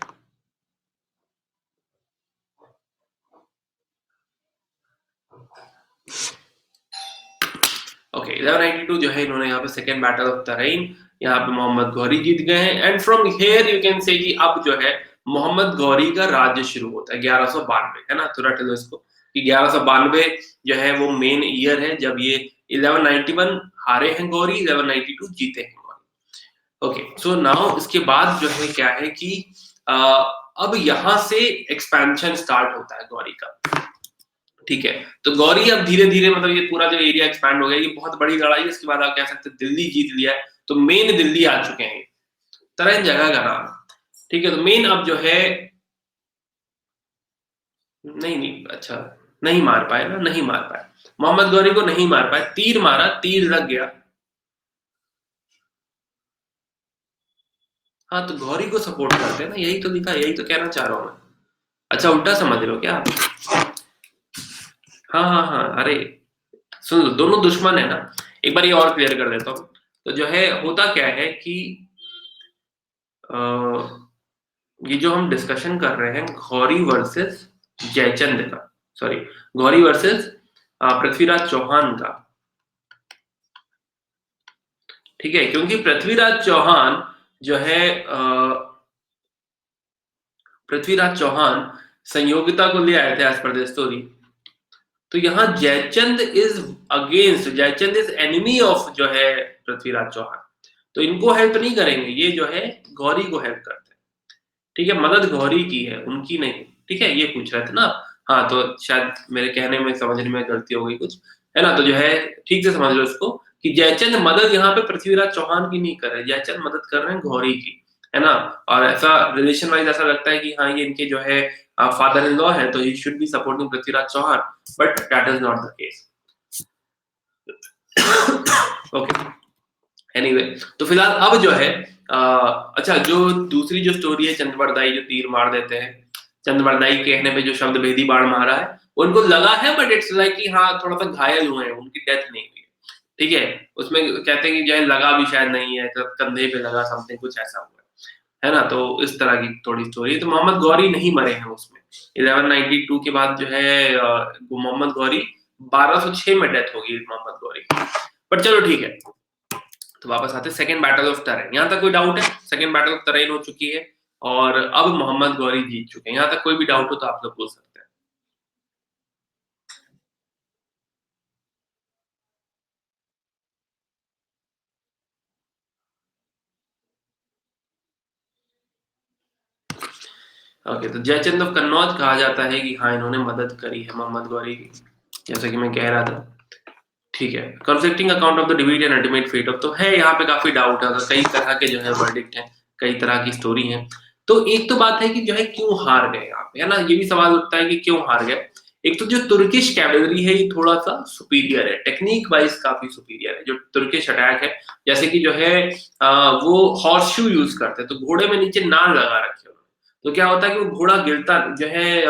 Speaker 1: ओके, 1192 जो है इन्होंने यहाँ पे सेकेंड बैटल ऑफ तराइन, यहाँ पे मोहम्मद गौरी जीत गए हैं। And from here you can say कि अब जो है मोहम्मद गौरी का राज्य शुरू होता है 1192, है ना। तो रट लो इसको कि 1192 जो है वो मेन ईयर है जब ये 1191 हारे हैं गौरी, 1192 जीते हैं गौरी। ओके, सो नाउ इसके बाद जो है क्या है कि अब यहाँ से एक्सपेंशन स्टार्ट होता है गौरी का। ठीक है, तो गौरी अब धीरे धीरे मतलब ये पूरा जो एरिया एक्सपैंड हो गया, ये बहुत बड़ी लड़ाई है। इसके बाद आप कह सकते हैं दिल्ली जीत लिया है, तो मेन दिल्ली आ चुके हैं, तराइन जगह का नाम। ठीक है, तो मेन अब जो है नहीं नहीं अच्छा नहीं मार पाए ना, नहीं मार पाए मोहम्मद गौरी को, नहीं मार पाए, तीर मारा, तीर लग गया। हाँ, तो गौरी को सपोर्ट करते हैं ना, यही तो लिखा, यही तो कहना चाह रहा हूँ मैं। अच्छा, उल्टा समझ रहे हो क्या आप? हाँ हाँ हाँ, अरे सुन लो, दोनों दुश्मन है ना। एक बार ये और क्लियर कर देता हूँ। तो जो है होता क्या है कि ये जो हम डिस्कशन कर रहे हैं गौरी वर्सेस जयचंद का, सॉरी गौरी वर्सेस पृथ्वीराज चौहान का। ठीक है, क्योंकि पृथ्वीराज चौहान जो है पृथ्वीराज चौहान संयोगिता को ले आए थे एज पर द स्टोरी। तो यहाँ Jaichand is against, Jaichand is enemy of जो है पृथ्वीराज चौहान। तो इनको हेल्प नहीं करेंगे, ये जो है गौरी को हेल्प करते हैं। ठीक है, मदद गौरी की है, उनकी नहीं। ठीक है, ये पूछ रहे थे ना। हाँ, तो शायद मेरे कहने में समझने में गलती हो गई कुछ, है ना। तो जो है ठीक से समझ लो इसको कि जयचंद मदद यहाँ पे पृथ्वीराज चौहान की नहीं कर रहे, जयचंद मदद कर रहे हैं गौरी की, है ना। और ऐसा रिलेशन वाइज ऐसा लगता है कि हाँ ये इनके जो है फादर इन लॉ है, तो he should be supporting Prithviraj Chauhan, but that is not the case. Okay, anyway, तो फिलहाल अब जो है अच्छा, जो दूसरी जो स्टोरी है चंद्रवरदाई जो तीर मार देते हैं, चंद्रवरदाई के कहने पे जो शब्द भेदी बाण मारा है उनको लगा है, बट इट्स लाइक कि हाँ थोड़ा सा घायल हुए हैं, उनकी डेथ नहीं हुई है। ठीक है, उसमें कहते हैं कि जो है लगा भी शायद नहीं है, तो कंधे पे लगा, समथिंग कुछ ऐसा हुआ है ना। तो इस तरह की थोड़ी स्टोरी है। तो मोहम्मद गौरी नहीं मरे हैं उसमें। 1192 के बाद जो है मोहम्मद गौरी 1206 में डेथ होगी मोहम्मद गौरी। बट चलो ठीक है, तो वापस आते हैं सेकंड बैटल ऑफ तराइन। यहाँ तक कोई डाउट है? सेकंड बैटल ऑफ तराइन हो चुकी है और अब मोहम्मद गौरी जीत चुके हैं। यहाँ तक कोई भी डाउट हो तो आप लोग पूछ सकते हैं। ओके, तो जयचंद ऑफ कन्नौज कहा जाता है कि हाँ इन्होंने मदद करी है मोहम्मद गौरी की, जैसा कि मैं कह रहा था। ठीक है, conflicting account of the divide and ultimate fate of, तो है यहाँ पे काफी डाउट है, कई तरह के जो है वर्डिक्ट है, कई तरह की स्टोरी है। तो एक तो बात है कि जो है क्यों हार गए यहाँ पे, है ना, ये भी सवाल उठता है कि क्यों हार गए। एक तो जो तुर्किश कैवलरी है ये थोड़ा सा सुपीरियर है, टेक्निक वाइज काफी सुपीरियर है। जो तुर्किश अटैक है, जैसे कि जो है वो हॉर्स शू यूज करते हैं, तो घोड़े में नीचे नाल लगा रखे हैं। तो क्या होता है कि वो घोड़ा गिरता जो है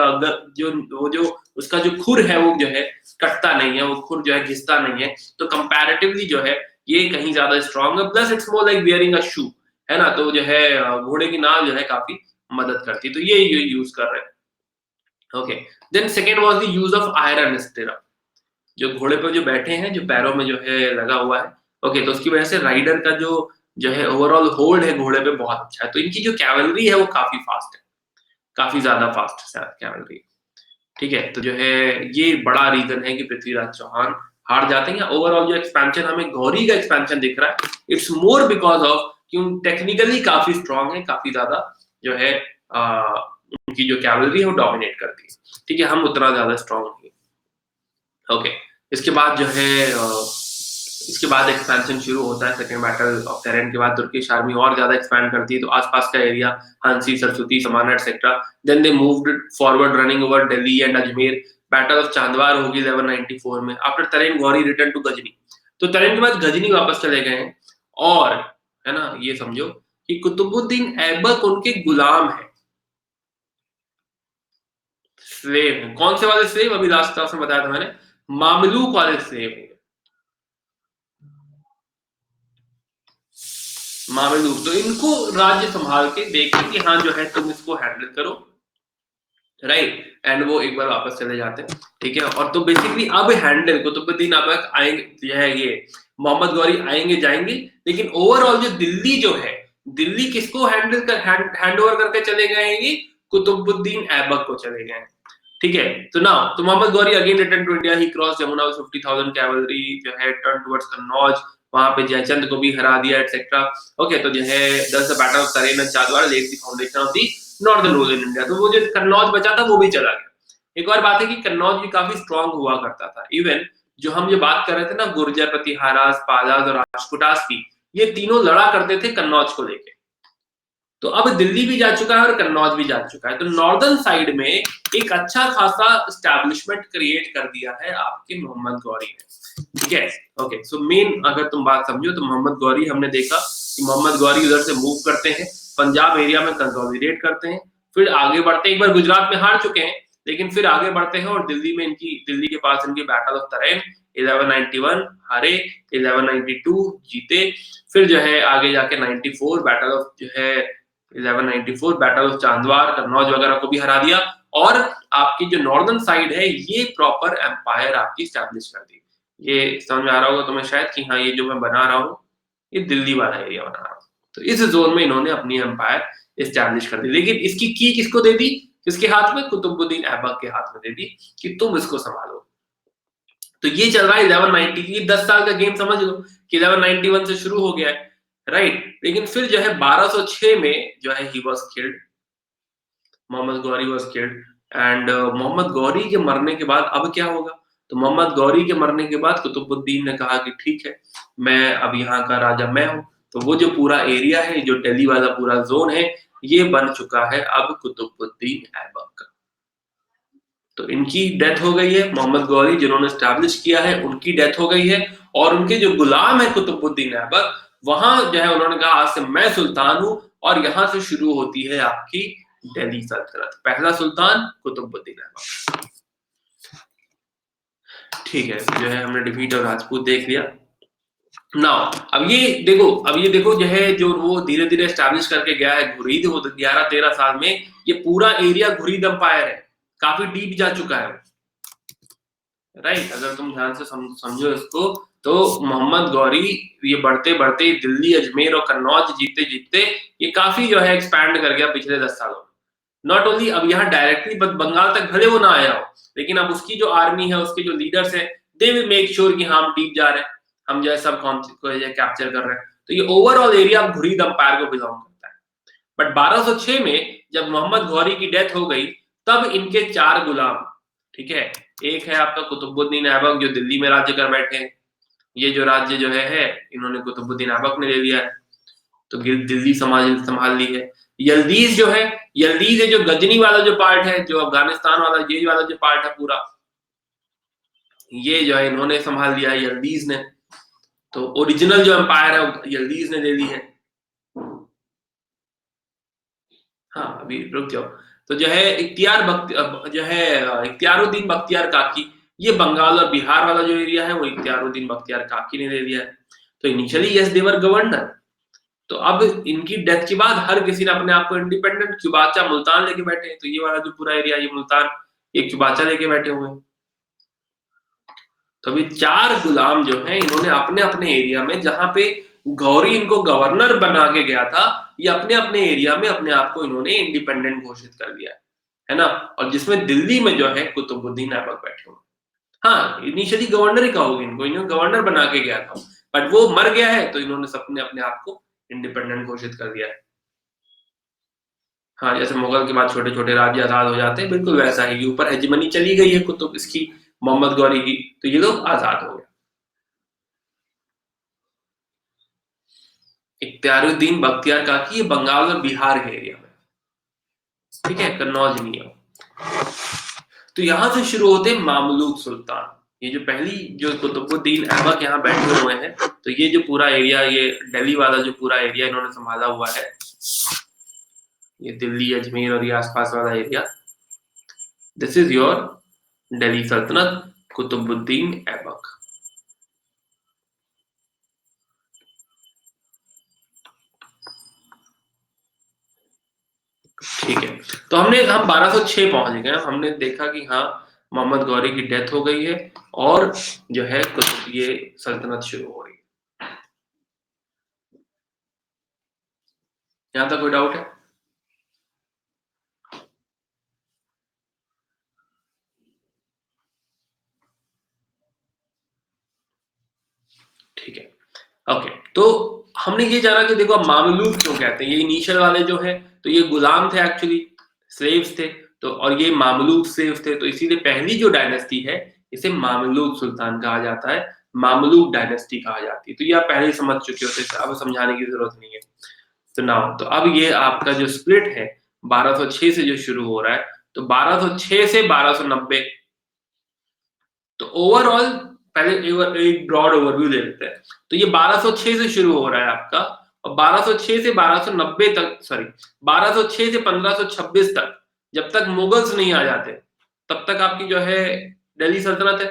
Speaker 1: जो वो जो उसका जो खुर है वो जो है कटता नहीं है, वो खुर जो है घिसता नहीं है। तो कंपैरेटिवली जो है ये कहीं ज्यादा स्ट्रॉन्ग है, plus it's more like wearing a shoe, है ना। तो जो है घोड़े की नाल जो है काफी मदद करती है, तो ये यूज कर रहे हैं। Okay, then second was the use of iron stirrup, जो घोड़े पर जो बैठे हैं, जो पैरों में जो है लगा हुआ है। ओके, तो उसकी वजह से राइडर का जो है ओवरऑल होल्ड है घोड़े पे बहुत अच्छा है। तो इनकी जो कैवलरी है वो काफी फास्ट है, काफी ज्यादा फास्ट कैवलरी। ठीक है, तो जो है ये बड़ा रीजन है कि पृथ्वीराज चौहान हार जाते हैं। ओवरऑल जो एक्सपेंशन हमें गौरी का एक्सपेंशन दिख रहा है, इट्स मोर बिकॉज ऑफ कि टेक्निकली काफी स्ट्रांग है, काफी ज्यादा जो है उनकी जो कैवलरी है वो डोमिनेट करती है। ठीक है, हम उतना ज्यादा स्ट्रांग नहीं। ओके, इसके बाद जो है इसके बाद एक्सपेंशन शुरू होता है सेकेंड बैटल ऑफ टेरेन के बाद। तुर्किश आर्मी और ज्यादा एक्सपैंड करती है, तो आसपास का area Hansi, Saraswati, Samana etcetera. Then they moved forward running over Delhi and Ajmer. Battle of Chandwar होगी 1194 में। आफ्टर तरेन गौरी रिटर्न टू गजनी, तो तरेन के बाद गजनी वापस चले गए हैं। और है ना, ये समझो कि कुतुबुद्दीन ऐबक उनके गुलाम है, स्लेव है। कौन से वाले स्लेव? अभी लास्ट क्लास में बताया था मैंने, मामलूक वाले स्लेव है। मामेलुक, तो इनको राज्य संभाल के देखे कि हाँ जो है तुम इसको हैंडल करो, राइट, एंड वो एक बार वापस चले जाते हैं, ठीक है। और तो बेसिकली अब हैंडल कुतुबुद्दीन ऐबक आएंगे, जो है ये मोहम्मद गौरी आएंगे जाएंगे, लेकिन ओवरऑल जो दिल्ली जो है, दिल्ली किसको हैंड ओवर करके चले गए हैं, ये कुतुबुद्दीन ऐबक को चले गए हैं, ठीक है। तो नाउ तो Mohammad Ghori again return to India, he cross Yamuna with 50,000 cavalry, जो है टर्न टुवर्ड्स कन्नौज, वहां पे जयचंद को भी हरा दिया एटसेट्रा, ओके। तो जो है the battle of Tarain and Chandwar led the foundation of the northern rule in India, तो वो जो कन्नौज बचा था वो भी चला गया। एक और बात है कि कन्नौज भी काफी स्ट्रांग हुआ करता था, इवन जो हम ये बात कर रहे थे ना गुर्जर, प्रतिहारास, पालास और राजपुतास की, ये तीनों लड़ा करते थे कन्नौज को लेके। तो अब दिल्ली भी जा चुका है और कन्नौज भी जा चुका है, तो नॉर्दर्न साइड में एक अच्छा खासा स्टैब्लिशमेंट क्रिएट कर दिया है आपके मोहम्मद गौरी ने, ठीक है। ओके, सो मेन अगर तुम बात समझो तो मोहम्मद गौरी हमने देखा कि मोहम्मद गौरी उधर से मूव करते हैं, पंजाब एरिया में कंसोलिडेट करते हैं, फिर आगे बढ़ते हैं, एक बार गुजरात में हार चुके हैं, लेकिन फिर आगे बढ़ते हैं और दिल्ली के पास इनकी बैटल ऑफ तरेन 1191 हारे, 1192 जीते, फिर जो है आगे जाके 94 बैटल ऑफ जो है 1194 बैटल ऑफ चांदवार, कन्नौज वगैरह को भी हरा दिया, और आपकी जो नॉर्दर्न साइड है ये प्रॉपर एम्पायर आपकी स्टैब्लिश कर दी। ये समझ में आ रहा होगा तुम्हें शायद कि हाँ ये जो मैं बना रहा हूँ ये दिल्ली वाला एरिया बना रहा हूँ, तो इस जोन में इन्होंने अपनी एम्पायर स्टैब्लिश कर दी, लेकिन इसकी की किसको दे दी, किसके हाथ में, कुतुबुद्दीन ऐबक के हाथ में दे दी कि तुम इसको संभालो। तो ये चल रहा है 1190 की, 10 साल का गेम समझ लो कि 1191 से शुरू हो गया है, राइट। लेकिन फिर जो है 1206 में जो है he was killed, Mohammad Ghori was killed, and Mohammad Ghori के मरने के बाद अब क्या होगा, तो मोहम्मद गौरी के मरने के बाद कुतुबुद्दीन ने कहा कि ठीक है मैं अब यहाँ का राजा मैं हूँ, तो वो जो पूरा एरिया है, जो दिल्ली वाला पूरा जोन है, ये बन चुका है अब कुतुबुद्दीन ऐबक का। तो इनकी डेथ हो गई है, मोहम्मद गौरी जिन्होंने स्टैब्लिश किया है उनकी डेथ हो गई है, और उनके जो गुलाम है कुतुबुद्दीन ऐबक, वहां जो है उन्होंने कहा आज से मैं सुल्तान हूं, और यहां से शुरू होती है आपकी दिल्ली सल्तनत, पहला सुल्तान कुतुबुद्दीन ऐबक, ठीक है। जो है हमने डिफीट और राजपूत देख लिया। नाउ अब ये देखो जो है जो वो धीरे धीरे स्टैब्लिश करके गया है घुरीद, वो 11-13 साल में ये पूरा एरिया घुरीद अंपायर है, काफी डीप जा चुका है, राइट। अगर तुम ध्यान से समझो इसको, तो मोहम्मद गौरी ये बढ़ते बढ़ते दिल्ली, अजमेर और कन्नौज जीतते जीतते ये काफी जो है एक्सपैंड कर गया पिछले 10 सालों में। नॉट ओनली अब यहाँ डायरेक्टली बंगाल तक भले वो ना आया हो, लेकिन अब उसकी जो आर्मी है, उसके जो लीडर्स है, दे विल मेक श्योर कि हम डीप जा रहे हैं, हम जो है सब को कैप्चर कर रहे हैं, तो ये ओवरऑल एरिया घुरीद अंपायर को बिलोंग करता है। बट 1206 में जब मोहम्मद गौरी की डेथ हो गई, तब इनके 4 गुलाम, ठीक है, एक है आपका कुतुबुद्दीन ऐबक जो दिल्ली में राज्य कर बैठे हैं, ये जो राज्य जो है इन्होंने कुतुबुद्दीन ऐबक ने ले लिया है, तो दिल्ली संभाल ली है। यल्दीज जो है, यल्दीज है जो गजनी वाला जो पार्ट है, जो अफगानिस्तान वाला ये वाला जो पार्ट है पूरा, ये जो है इन्होंने संभाल लिया है यल्दीज ने, तो ओरिजिनल जो एम्पायर है यल्दीज ने ले ली है। हाँ अभी रुक जाओ, तो जो है इख्तियारुद्दीन बख्तियार काकी, ये बंगाल और बिहार वाला जो एरिया है वो इख्तियारुद्दीन बख्तियार काकी ने ले लिया है। तो इनिशियली यस देवर गवर्नर, तो अब इनकी डेथ के बाद हर किसी ने अपने आप को इंडिपेंडेंट, क्यूबाचा मुल्तान लेके बैठे हैं, तो ये वाला जो पूरा एरिया ये मुल्तान, ये क्यूबाचा लेके बैठे हुए हैं। तो अभी 4 गुलाम जो हैं इन्होंने अपने अपने एरिया में, जहां पे गौरी इनको गवर्नर बना के गया था, ये अपने अपने एरिया में अपने आप को इन्होंने इंडिपेंडेंट घोषित कर दिया है ना। और जिसमें दिल्ली में जो है कुतुबुद्दीन ऐबक बैठे हुए, हाँ इनिशियली गवर्नर ही कहोगे इनको, इन्होंने गवर्नर बना के गया था, बट वो मर गया है तो इन्होंने सबने अपने आप को इंडिपेंडेंट घोषित कर दिया है। हाँ जैसे मुगल के बाद छोटे छोटे राज्य आजाद हो जाते हैं, बिल्कुल वैसा ही ऊपर हेजिमनी चली गई है कुतुब इसकी, मोहम्मद गौरी की, तो ये लोग आजाद हो गए। इख्तियारुद्दीन बख्तियार काकी, ये बंगाल और बिहार के एरिया में, ठीक है, कन्नौज नहीं है। तो यहां से शुरू होते मामलूक सुल्तान, ये जो पहली जो कुतुबुद्दीन ऐबक यहाँ बैठे हुए हैं, तो ये जो पूरा एरिया, ये दिल्ली वाला जो पूरा एरिया इन्होंने संभाला हुआ है, ये दिल्ली अजमेर और ये आसपास वाला area, this is your Delhi सल्तनत, कुतुबुद्दीन ऐबक। ठीक है, तो हम 1206 पहुंच गए, हमने देखा कि हाँ मोहम्मद गौरी की डेथ हो गई है और जो है कुतुबीय सल्तनत शुरू हो रही है। यहाँ तक कोई डाउट है? ठीक है, ओके। तो हमने ये जाना कि देखो मामलूक क्यों कहते हैं, ये इनिशियल वाले जो है तो ये गुलाम थे एक्चुअली, स्लेव्स थे, तो और ये मामलूक स्लेव्स थे, तो इसीलिए पहली जो डायनेस्टी है इसे मामलूक सुल्तान कहा जाता है, मामलूक डायनेस्टी कहा जाती है। तो ये आप पहले ही समझ चुके होते, अब समझाने की जरूरत नहीं है। तो नाउ तो अब ये आपका जो स्प्लिट है 1206 से जो शुरू हो रहा है, तो 1206 से 1290, तो ओवरऑल पहले एक ब्रॉड ओवरव्यू ले लेते हैं। तो ये 1206 से शुरू हो रहा है आपका, और 1206 से 1290 तक, सॉरी 1206 से 1526 तक, जब तक मुगल्स नहीं आ जाते तब तक आपकी जो है दिल्ली सल्तनत है।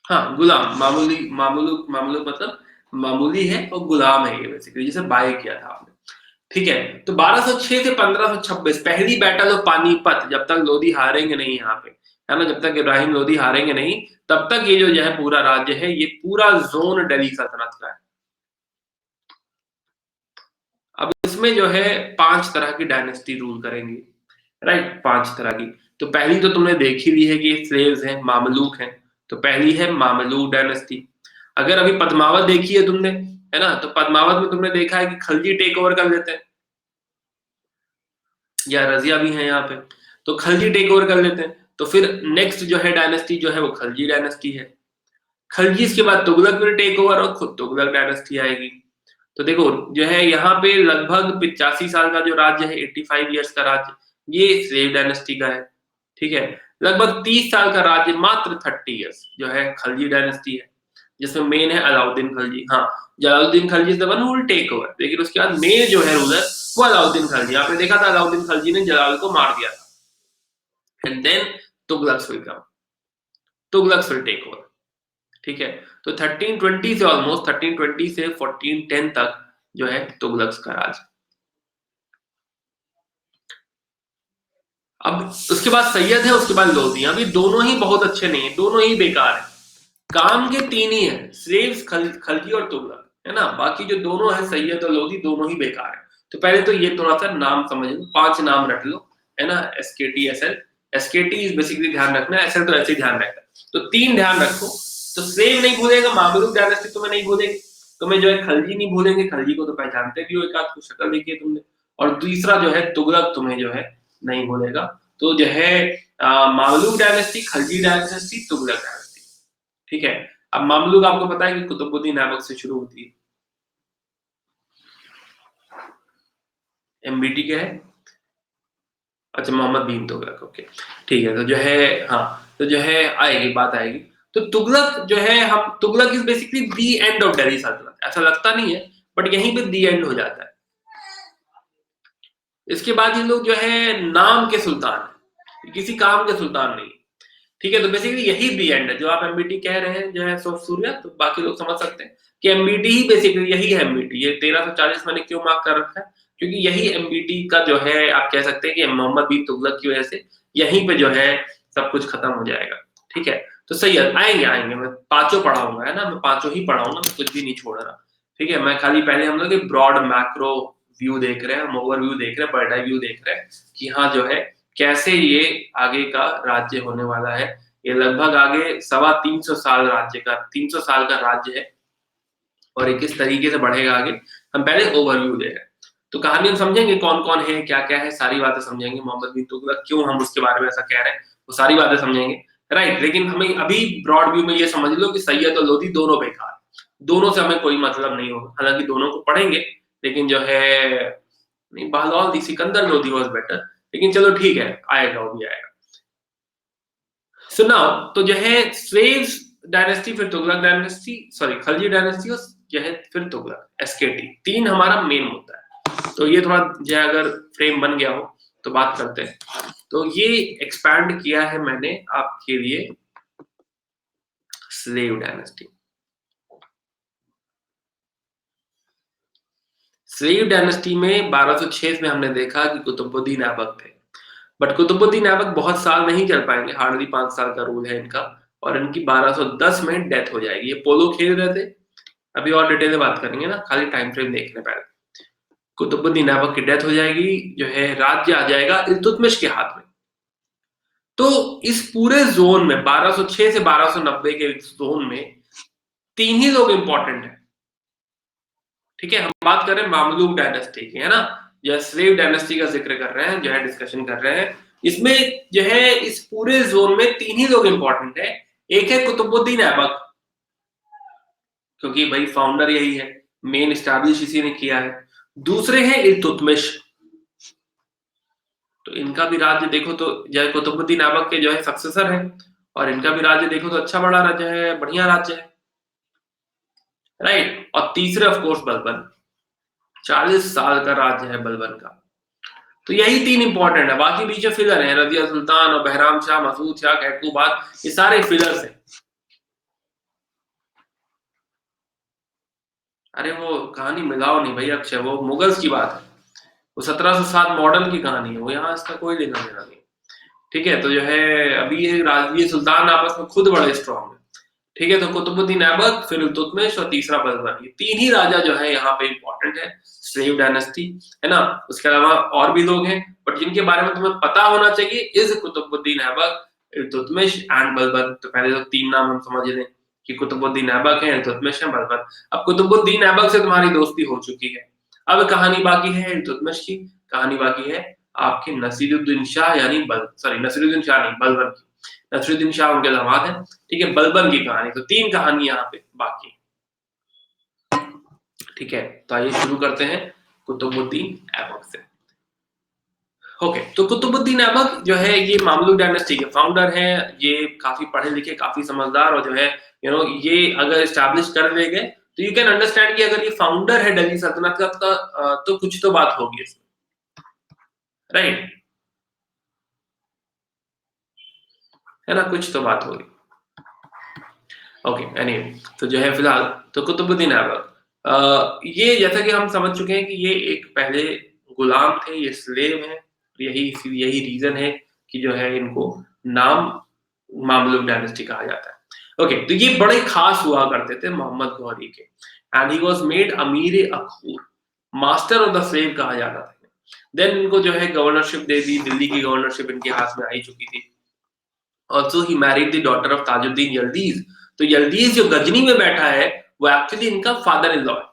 Speaker 1: हाँ, गुलाम, मामूली, मामूलुक मतलब मामूली है और गुलाम है ये बेसिकली, जिसे बाय किया था आपने। ठीक है, तो 1206 से 1526 पहली बैटल ऑफ पानीपत, जब तक लोधी हारेंगे नहीं यहाँ पे, है ना, जब तक इब्राहिम लोधी हारेंगे नहीं तब तक ये जो है पूरा राज्य है, ये पूरा जोन दिल्ली सल्तनत का है। अब इसमें जो है 5 तरह की डायनेस्टी रूल करेंगी, राइट, 5 तरह की। तो पहली तो तुमने देख ही ली है कि स्लेव्स हैं, मामलूक हैं, तो पहली है मामलूक डायनेस्टी। अगर अभी पद्मावत देखी है तुमने, है ना, तो पद्मावत में तुमने देखा है कि खलजी टेक ओवर कर लेते हैं, या रजिया भी है यहाँ पे, तो खलजी टेक ओवर कर लेते हैं। तो फिर नेक्स्ट जो है डायनेस्टी जो है वो खलजी डायनेस्टी है। खलजी के बाद तुगलक विल टेक ओवर और खुद तुगलक डायनेस्टी आएगी। तो देखो जो है यहाँ पे लगभग 85 साल का जो राज्य है, 85 ईयर्स का राज्य, ये स्लेव डायनेस्टी का है। ठीक है, लगभग 30 साल का राज्य, मात्र 30 ईयर्स, जो है खलजी डायनेस्टी है, जिसमें मेन है अलाउद्दीन खलजी। हाँ, Jalaluddin Khalji is the one who will take over, लेकिन उसके बाद मेन जो है रूलर वो अलाउद्दीन खलजी। आपने देखा था अलाउद्दीन खलजी ने जलाल को मार दिया था, and then Tughlaqs will come, Tughlaqs will take over. ठीक है, तो 1320 से ऑलमोस्ट 1320 से 1410 तक जो है तुगलक्स का राज। अब उसके बाद सैयद है, उसके बाद लोधी। अभी दोनों ही बहुत अच्छे नहीं है, दोनों ही बेकार है, काम के 3 ही है, स्लेव्स, खलजी और तुगलक, है ना, बाकी जो दोनों है सैयद और लोधी, दोनों ही बेकार है। तो पहले तो ये थोड़ा सा नाम समझ लो, 5 नाम रख लो, है ना, एसकेटी, एसएल। एसकेटी बेसिकली ध्यान रखना, एसएल तो ऐसे ही ध्यान रखना, तो 3 ध्यान रखो। तो स्लेव नहीं भूलेगा, मामलूक डायनेस्टी तुम्हें नहीं भूलेगी, तुम्हें जो है खलजी नहीं भूलेंगे, खलजी को तो पहचानते भी हो, एक आध को शक्ल देखी है तुमने, और दूसरा जो है तुगलक तुम्हें जो है नहीं भूलेगा। तो जो है Mamluk dynasty, Khalji dynasty, Tughlaq dynasty. ठीक है, अब मामलूक आपको पता है कि कुतुबुद्दीन ऐबक से शुरू होती है। एमबीटी क्या है? अच्छा, मोहम्मद बिन तुगलक, ओके, ठीक है। तो जो है, हाँ, तो जो है आएगी, बात आएगी। तो तुगलक जो है, हम Tughlaq is basically the end of Delhi सल्तनत, ऐसा लगता नहीं है बट यहीं पे दी एंड हो जाता है। इसके बाद ये लोग जो है नाम के सुल्तान है, किसी काम के सुल्तान नहीं। ठीक है, तो बेसिकली यही दी एंड है जो आप एमबीटी कह रहे हैं, जो है सूर्या, तो बाकी लोग समझ सकते हैं कि एमबीटी ही बेसिकली यही है। एमबीटी ये 1340 मैंने क्यों मार्क कर रखा है, क्योंकि यही एमबीटी का जो है, आप कह सकते हैं कि मोहम्मद बिन तुगलक की वजह से यहीं पे जो है सब कुछ खत्म हो जाएगा। ठीक है, तो सही है, आएंगे आएंगे, मैं पांचों पढ़ाऊंगा, है ना, मैं पांचों ही पढ़ाऊंगा, मैं कुछ भी नहीं छोड़ रहा। ठीक है, मैं खाली पहले हम लोग ब्रॉड मैक्रो व्यू देख रहे हैं, हम ओवरव्यू देख रहे हैं, बर्ड आई व्यू देख रहे हैं कि हाँ जो है कैसे ये आगे का राज्य होने वाला है। ये लगभग आगे 325 साल राज्य का, 300 साल का राज्य है, और ये किस तरीके से बढ़ेगा आगे, हम पहले ओवरव्यू दे रहे हैं। तो कहानी हम समझेंगे कौन कौन है, क्या क्या है, सारी बातें समझेंगे, मोहम्मद बिन तुगलक क्यों हम उसके बारे में ऐसा कह रहे हैं, वो सारी बातें समझेंगे, राइट। लेकिन हमें अभी ब्रॉड व्यू में ये समझ लो कि सैयद और लोधी दोनों बेकार, दोनों से हमें कोई मतलब नहीं होगा, हालांकि दोनों को पढ़ेंगे, लेकिन जो है नहीं, बहलौल दी सिकंदर लोधी वाज बेटर, लेकिन चलो ठीक है, आएगा, वो भी आएगा। सुनाओ, तो जो है स्लेव्स डायनेस्टी, फिर Tughlaq dynasty, sorry Khalji dynasty, और जो है फिर तुगलक, एसकेटी, 3 हमारा मेन होता है। तो ये थोड़ा जो है अगर फ्रेम बन गया हो तो बात करते हैं। तो ये एक्सपैंड किया है मैंने आपके लिए स्लेव डायनेस्टी। स्लेव डायनेस्टी में 1206 में हमने देखा कि कुतुबुद्दीन ऐबक थे, बट कुतुबुद्दीन ऐबक बहुत साल नहीं चल पाएंगे, हार्डली 5 साल का रूल है इनका, और इनकी 1210 में डेथ हो जाएगी। ये पोलो खेल रहे थे, अभी और डिटेल में बात करेंगे ना, खाली टाइम फ्रेम देखने पहले। कुतुबुद्दीन ऐबक की डेथ हो जाएगी, जो है राज्य आ जाएगा इल्तुतमिश के हाथ में। तो इस पूरे जोन में 1206 से 1290 के जोन में 3 ही लोग इंपॉर्टेंट है, ठीक है। हम बात कर रहे हैं मामलूक डायनेस्टी की, है ना, या स्लेव डायनेस्टी का जिक्र कर रहे हैं, जो है डिस्कशन कर रहे हैं। इसमें जो है इस पूरे जोन में 3 ही लोग इंपॉर्टेंट है। एक है कुतुबुद्दीन ऐबक, क्योंकि भाई फाउंडर यही है, मेन स्टैब्लिश इसी ने किया है। दूसरे हैं इल्तुतमिश, तो इनका भी राज्य देखो तो जो है कुतुबुद्दीन ऐबक के जो है सक्सेसर है, और इनका भी राज्य देखो तो अच्छा बड़ा राज्य है, बढ़िया राज्य है, राइट। और तीसरे ऑफ कोर्स बलबन, 40 साल का राज्य है बलबन का। तो यही 3 इंपॉर्टेंट है, बाकी बीच फिलर है, रजिया सुल्तान और बहराम शाह, मसूद शाह, कैकूबाद, ये सारे फिलर्स हैं। अरे वो कहानी मिलाओ नहीं भाई अक्षय, वो मुगल्स की बात है, वो 1707 मॉडर्न की कहानी है, वो यहाँ इसका कोई लेना देना नहीं, ठीक है। तो जो है अभी ये राजवी सुल्तान आपस में खुद बड़े स्ट्रॉन्ग है, ठीक है। तो कुतुबुद्दीन ऐबक, फिर इल्तुतमिश और तीसरा बलबन, ये 3 ही राजा जो है यहाँ पे इंपॉर्टेंट है, स्लेव डायनेस्टी, है ना। उसके अलावा और भी लोग हैं, बट जिनके बारे में तुम्हें पता होना चाहिए इज कुतुबुद्दीन ऐबक, इल्तुतमिश एंड बलबन। तो पहले तो 3 नाम हम समझ लें कि कुतुबुद्दीन ऐबक है, इल्तुतमिश है, बलबन। अब कुतुबुद्दीन ऐबक से तुम्हारी दोस्ती हो चुकी है, अब कहानी बाकी है इल्तुतमिश की, कहानी बाकी है आपके नसीरुद्दीन शाह, यानी नसीरुद्दीन शाह नहीं, बलबन की। नसीरुद्दीन शाह उनके दामाद है, ठीक है, बलबन की कहानी। तो 3 कहानी यहाँ पे बाकी, ठीक है। तो आइए शुरू करते हैं कुतुबुद्दीन ऐबक से। ओके, तो कुतुबुद्दीन ऐबक जो है ये मामलूक डायनेस्टी के फाउंडर हैं, ये काफी पढ़े लिखे, काफी समझदार, और जो है ये अगर एस्टैब्लिश कर ले गए तो यू कैन अंडरस्टैंड कि अगर ये फाउंडर है दिल्ली सल्तनत का तो कुछ तो बात होगी इसमें, राइट, है ना, कुछ तो बात होगी। ओके, एनीवे, तो जो है फिलहाल तो कुतुबुद्दीन ऐबक ये जैसा कि हम समझ चुके हैं कि ये एक पहले गुलाम थे, ये स्लेव हैं, यही रीजन है कि जो है इनको नाम मामलूक डायनेस्टी कहा जाता है। ओके, तो ये बड़े खास हुआ करते थे मोहम्मद गौरी के, एंड ही वाज मेड अमीर अखूर, मास्टर ऑफ द स्लेव कहा जाता था। देन इनको जो है गवर्नरशिप दे दी, दिल्ली की गवर्नरशिप इनके हाथ में आई चुकी थी। Also he married the daughter of Tajuddin Yaldiz, तो यल्दीज जो गजनी में बैठा है वो एक्चुअली इनका फादर इन लॉ है,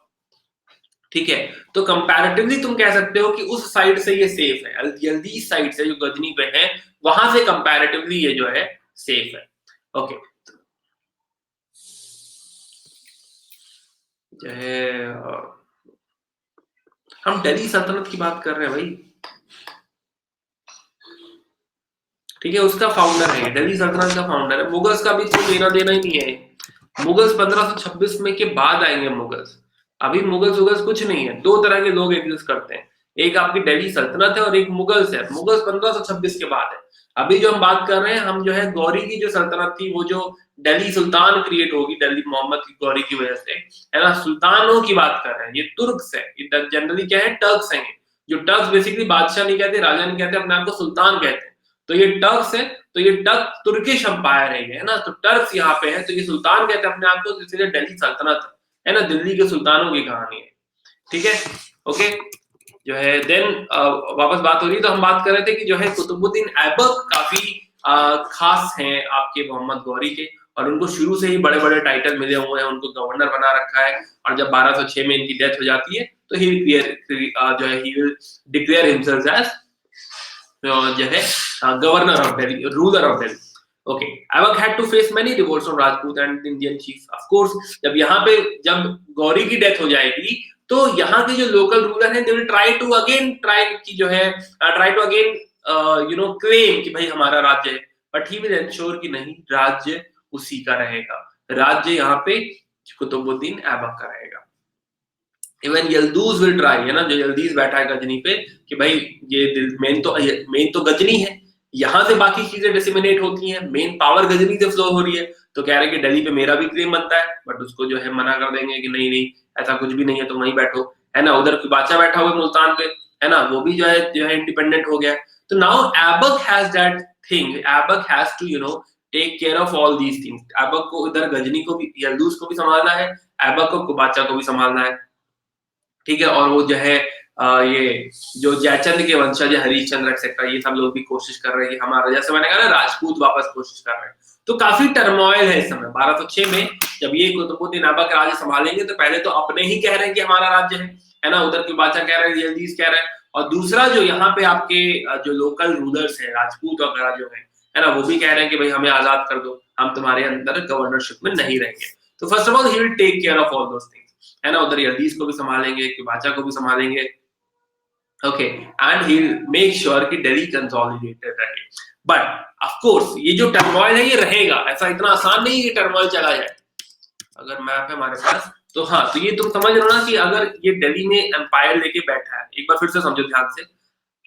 Speaker 1: ठीक है। तो कंपैरेटिवली तुम कह सकते हो कि उस साइड से ये सेफ है, यल्दीज साइड से जो गजनी पे है वहां से कंपैरेटिवली ये जो है सेफ है। ओके, जो है हम दिल्ली सल्तनत की बात कर रहे हैं भाई, ठीक है, उसका फाउंडर है, दिल्ली सल्तनत का फाउंडर है। मुगल्स का भी कोई लेना देना ही नहीं है, मुगल्स 1526 में के बाद आएंगे मुगल्स, अभी मुगल्स कुछ नहीं है। 2 तरह के लोग एग्जिस्ट करते हैं, एक आपकी दिल्ली सल्तनत है और एक मुगल्स है। मुगल्स 1526 के बाद है। अभी जो हम बात कर रहे हैं, हम जो है गौरी की जो सल्तनत थी, वो जो दिल्ली सुल्तान क्रिएट होगी दिल्ली मोहम्मद की गौरी की वजह से, है ना, सुल्तानों की बात कर रहे हैं। ये तुर्क्स है, ये जनरली क्या है, टर्क्स हैं। जो टर्क्स बेसिकली बादशाह नहीं कहते, राजा नहीं कहते, अपने आप को सुल्तान कहते हैं, तो ये टर्क्स है। तो ये टर्क तुर्किश अंपायर है ना, तो टर्क्स यहाँ पे है, तो ये सुल्तान कहते हैं अपने आप को, इसलिए दिल्ली सल्तनत है ना, दिल्ली के सुल्तानों की कहानी है, ठीक है। ओके, जो है देन वापस बात हो रही है, तो हम बात कर रहे थे कि जो है कुतुबुद्दीन ऐबक काफी खास हैं आपके मोहम्मद गौरी के, और उनको शुरू से ही बड़े बड़े टाइटल मिले हुए हैं, उनको गवर्नर बना रखा है, और जब 1206 में इनकी डेथ हो जाती है तो ही जो है he will declare himself as जो है governor of Delhi, ruler of Delhi. Okay, Aibak had to face many revolts from Rajput and Indian chiefs. Of course जब गौरी की डेथ हो जाएगी तो यहाँ के जो लोकल रूलर हैं, they will try to again claim कि भाई हमारा राज्य है, बट ही विल एंश्योर कि नहीं, राज्य उसी का रहेगा, राज्य यहाँ पे कुतुबुद्दीन ऐबक का रहेगा। इवन यल्दूज विल ट्राई, है ना, जो यल्दीज बैठा है गजनी पे, कि भाई ये मेन तो गजनी है, यहाँ से बाकी चीजें डिसिमिनेट होती हैं, मेन पावर गजनी से फ्लो हो रही है, तो कह रहे हैं कि दिल्ली पे मेरा भी क्लेम बनता है, बट उसको जो है मना कर देंगे कि नहीं नहीं, ऐसा कुछ भी नहीं है, तुम वहीं बैठो, है ना, उधर बादशाह बैठा हुआ मुल्तान पे, है ना, वो भी जो है इंडिपेंडेंट हो गया। तो now Aibak has that thing, Aibak has to take care of all these things. Aibak को इधर गजनी को भी, यल्दूस को भी संभालना है, ऐबक को बादशाह को भी संभालना है, ठीक है। और वो जो है ये जो जयचंद के वंशज हरिश्चंद्र एक्सेट्रा, ये सब लोग भी कोशिश कर रहे हैं कि हमारा, जैसे मैंने कहा ना, राजपूत वापस कोशिश कर रहे हैं। तो काफी टर्मोइल है इस समय। 1206 में जब ये कुतुबुद्दीन ऐबक राज्य संभालेंगे तो पहले तो अपने ही कह रहे हैं कि हमारा राज्य है ना, उधर के बादशाह कह रहे हैं, यल्दीज कह रहे हैं, और दूसरा जो यहाँ पे आपके जो लोकल रूलर्स हैं, राजपूत वगैरह जो है ना, वो भी कह रहे हैं कि भाई हमें आजाद कर दो, हम तुम्हारे अंदर गवर्नरशिप में नहीं रहेंगे। तो first of all he will take care of all those things, है ना, उधर यल्दीज को भी संभालेंगे, बादशाह को भी संभालेंगे, okay, and he will make sure कि दिल्ली कंसोलिडेटेड रहे। बट ऑफ कोर्स ये जो टर्मोइल है ये रहेगा, ऐसा इतना आसान नहीं ये टर्मोइल चला जाए। अगर मैप है हमारे पास तो हाँ, तो ये तुम समझ लो ना कि अगर ये दिल्ली में एम्पायर लेके बैठा है, एक बार फिर से समझो ध्यान से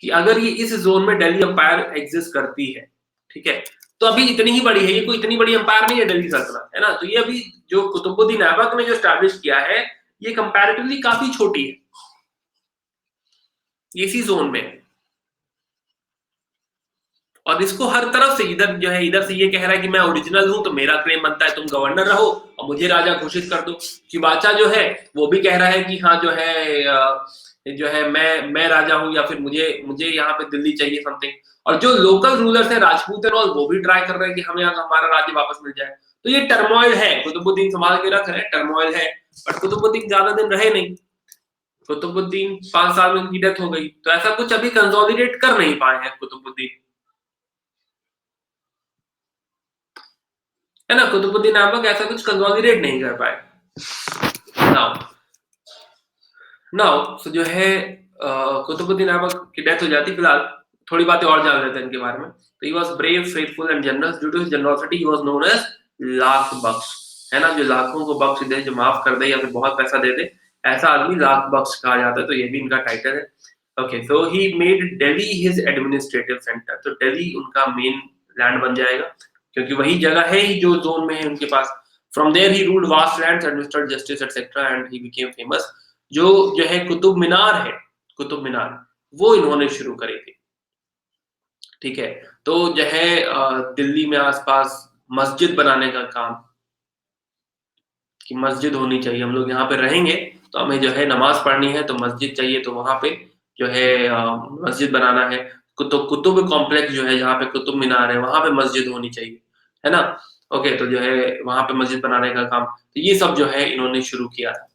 Speaker 1: कि अगर ये इस जोन में दिल्ली एम्पायर एग्जिस्ट करती है, ठीक है, तो अभी इतनी ही बड़ी है, ये कोई इतनी बड़ी एम्पायर नहीं है दिल्ली सल्तनत, है ना। तो ये अभी जो कुतुबुद्दीन ऐबक ने जो स्टैब्लिश किया है ये कंपैरेटिवली काफी छोटी है इसी जोन में, और इसको हर तरफ से इधर जो है, इधर से ये कह रहा है कि मैं ओरिजिनल हूं तो मेरा क्लेम बनता है तुम गवर्नर रहो और मुझे राजा घोषित कर दो। कि बादशाह जो है वो भी कह रहा है कि हाँ जो है मैं राजा हूं, या फिर मुझे यहाँ पे दिल्ली चाहिए समथिंग। और जो लोकल रूलर्स है राजपूत एंड ऑल, वो भी ट्राई कर रहे हैं कि हमें हमारा राज्य वापस मिल जाए। तो ये टर्मोइल है, कुतुबुद्दीन संभाल के रख रहे हैं, टर्मोइल है। बट कुतुबुद्दीन ज्यादा दिन रहे नहीं, कुतुबुद्दीन 5 साल में उनकी डेथ हो गई, तो ऐसा कुछ अभी कंसोलिडेट कर नहीं पाए हैं कुतुबुद्दीन, है ना। कुतुबुद्दीन ऐबक ऐसा कुछ कंसोलिडेट नहीं कर पाए। नाउ तो जो है कुतुबुद्दीन ऐबक की डेथ हो जाती। फिलहाल थोड़ी बातें और जान लेते हैं इनके बारे में। तो he was brave, faithful and generous. Due to his generosity he was known as Lakh Bakhsh, है ना, जो लाखों को बख्श दे, जो माफ कर दे या फिर बहुत पैसा दे दे, ऐसा आदमी लाख बख्श कहा जाता है। तो ये भी इनका टाइटल है। Okay, so he made Delhi his administrative centre. तो दिल्ली उनका मेन लैंड बन जाएगा, क्योंकि वही जगह है ही जो जोन में है उनके पास। From there he ruled vast lands, administered justice etcetera, and he became famous. जो है कुतुब मीनार है, कुतुब मीनार वो इन्होंने शुरू करी थी, ठीक है। तो जो है दिल्ली में आसपास मस्जिद बनाने का काम, कि मस्जिद होनी चाहिए, हम लोग यहाँ पे रहेंगे तो हमें जो है नमाज पढ़नी है तो मस्जिद चाहिए, तो वहां पे जो है मस्जिद बनाना है। कुतुब कॉम्प्लेक्स जो है, जहाँ पे कुतुब मीनार है, वहां पे मस्जिद होनी चाहिए, है ना। ओके, तो जो है वहां पे मस्जिद बनाने का काम, तो ये सब जो है इन्होंने शुरू किया था।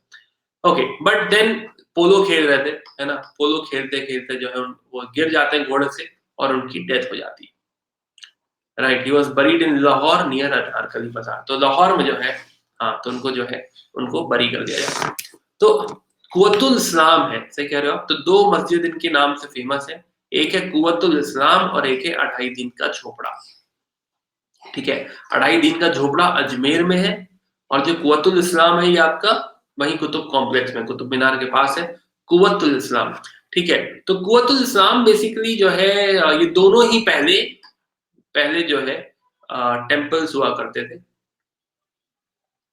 Speaker 1: ओके, बट देन पोलो खेल रहे थे, है ना, पोलो खेलते खेलते जो है वो गिर जाते हैं घोड़े से और उनकी डेथ हो जाती है। Right, he was buried in Lahore near Anarkali बाजार। तो लाहौर में जो है, हाँ, तो उनको जो है उनको बरी कर दिया जाता है। तो कुव्वतुल इस्लाम है, सही कह रहे हो आप। तो 2 मस्जिद इनके नाम से फेमस है, एक है कुव्वतुल इस्लाम और एक है 2.5 दिन का झोपड़ा, ठीक है। 2.5 दिन का झोपड़ा अजमेर में है, और जो कुव्वतुल इस्लाम है ये आपका वही कुतुब कॉम्प्लेक्स में, कुतुब मीनार के पास है कुव्वतुल इस्लाम, ठीक है। तो कुव्वतुल इस्लाम बेसिकली जो है ये दोनों ही पहले जो है टेम्पल्स हुआ करते थे,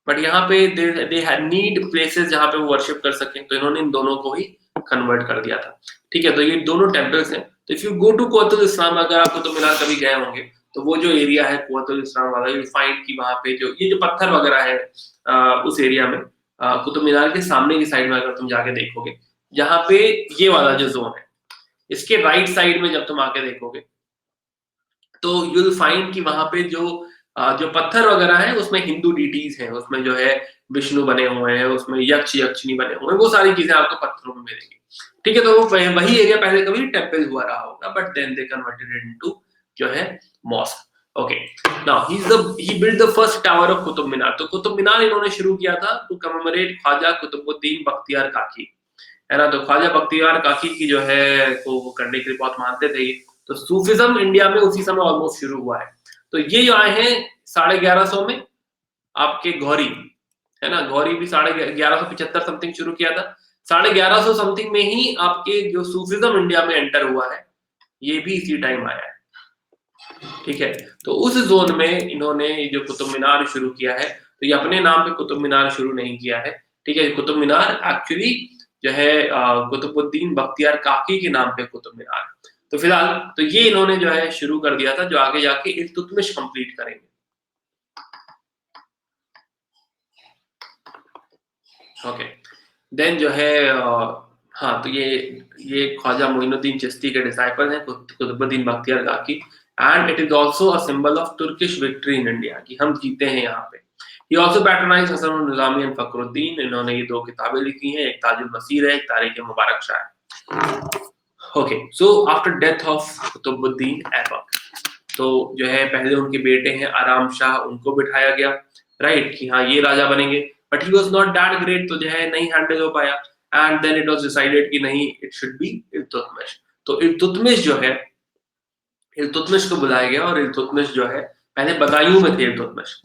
Speaker 1: बट यहाँ पे दे हैड नीड प्लेसेस जहाँ पे वो वर्शिप कर सकें, तो इन्होंने इन दोनों को ही कन्वर्ट कर दिया था, ठीक है। तो ये दोनों टेम्पल्स हैं। तो if you go to Quwwatul Islam, अगर आप कुतुब मीनार कभी गए होंगे तो वो जो एरिया है कुव्वतुल इस्लाम वाला, यू फाइंड कि वहाँ पे जो ये जो पत्थर वगैरह है उस एरिया में कुतुब मीनार के सामने की साइड में अगर तुम जाके देखोगे, जहाँ पे ये वाला जो जोन है, इसके राइट साइड में जब तुम आके देखोगे तो यू विल फाइंड कि वहां पे जो पत्थर वगैरह है उसमें हिंदू डीटीज हैं, उसमें जो है विष्णु बने हुए हैं, उसमें यक्ष यक्षिणी बने हुए हैं, वो सारी चीजें आपको पत्थरों में मिलेंगी, ठीक है। तो वो वही एरिया पहले कभी टेम्पल हुआ रहा होगा, but then they converted it into जो है mosque. Okay, now he build the first tower of Qutub Minar. तो कुतुब मीनार इन्होंने शुरू किया था टू कमेमोरेट ख्वाजा कुतुबुद्दीन बख्तियार काकी, है ना। तो ख्वाजा बख्तियार काकी की जो है को वो करने के लिए बहुत मानते थे। तो सूफिज्म इंडिया में उसी समय ऑलमोस्ट शुरू हुआ है। तो ये जो आए हैं 1150 में आपके गौरी, है ना, गौरी भी 1175 समथिंग शुरू किया था। 1150 समथिंग में ही आपके जो सूफिज्म इंडिया में एंटर हुआ है, ये भी इसी टाइम आया है, ठीक है। तो उस जोन में इन्होंने जो कुतुब मीनार शुरू किया है, तो ये अपने नाम पे कुतुब मीनार शुरू नहीं किया है, ठीक है। कुतुब मीनार एक्चुअली जो है कुतुबुद्दीन बख्तियार काकी के नाम पे कुतुब मीनार। तो फिलहाल तो ये इन्होंने जो है शुरू कर दिया था, जो आगे जाके इल्तुतमिश कंप्लीट करेंगे। ओके, देन जो है हाँ, तो ये ख्वाजा मोइनुद्दीन चिश्ती के डिसाइपल हैं, Qutbuddin Bakhtiyar Kaki, and it is also a symbol of Turkish victory in India, कि हम जीते हैं यहाँ पे। He also patronized Hasan Nizami and Fakhruddin. इन्होंने ये 2 किताबें लिखी हैं, एक ताजुल मसीर है, एक Tarikh Mubarak Shah. Okay, so after death of Qutbuddin Aibak, तो जो है पहले उनके बेटे हैं आराम शाह, उनको बिठाया गया, राइट, कि हाँ ये राजा बनेंगे, but he was not that great, तो जो है नहीं हैंडल हो पाया, and then it was decided कि नहीं, इट शुड बी इल्तुतमिश। तो इल्तुतमिश जो है, इल्तुतमिश को बुलाया गया, और इल्तुतमिश जो है पहले बदायूं में थे इल्तुतमिश,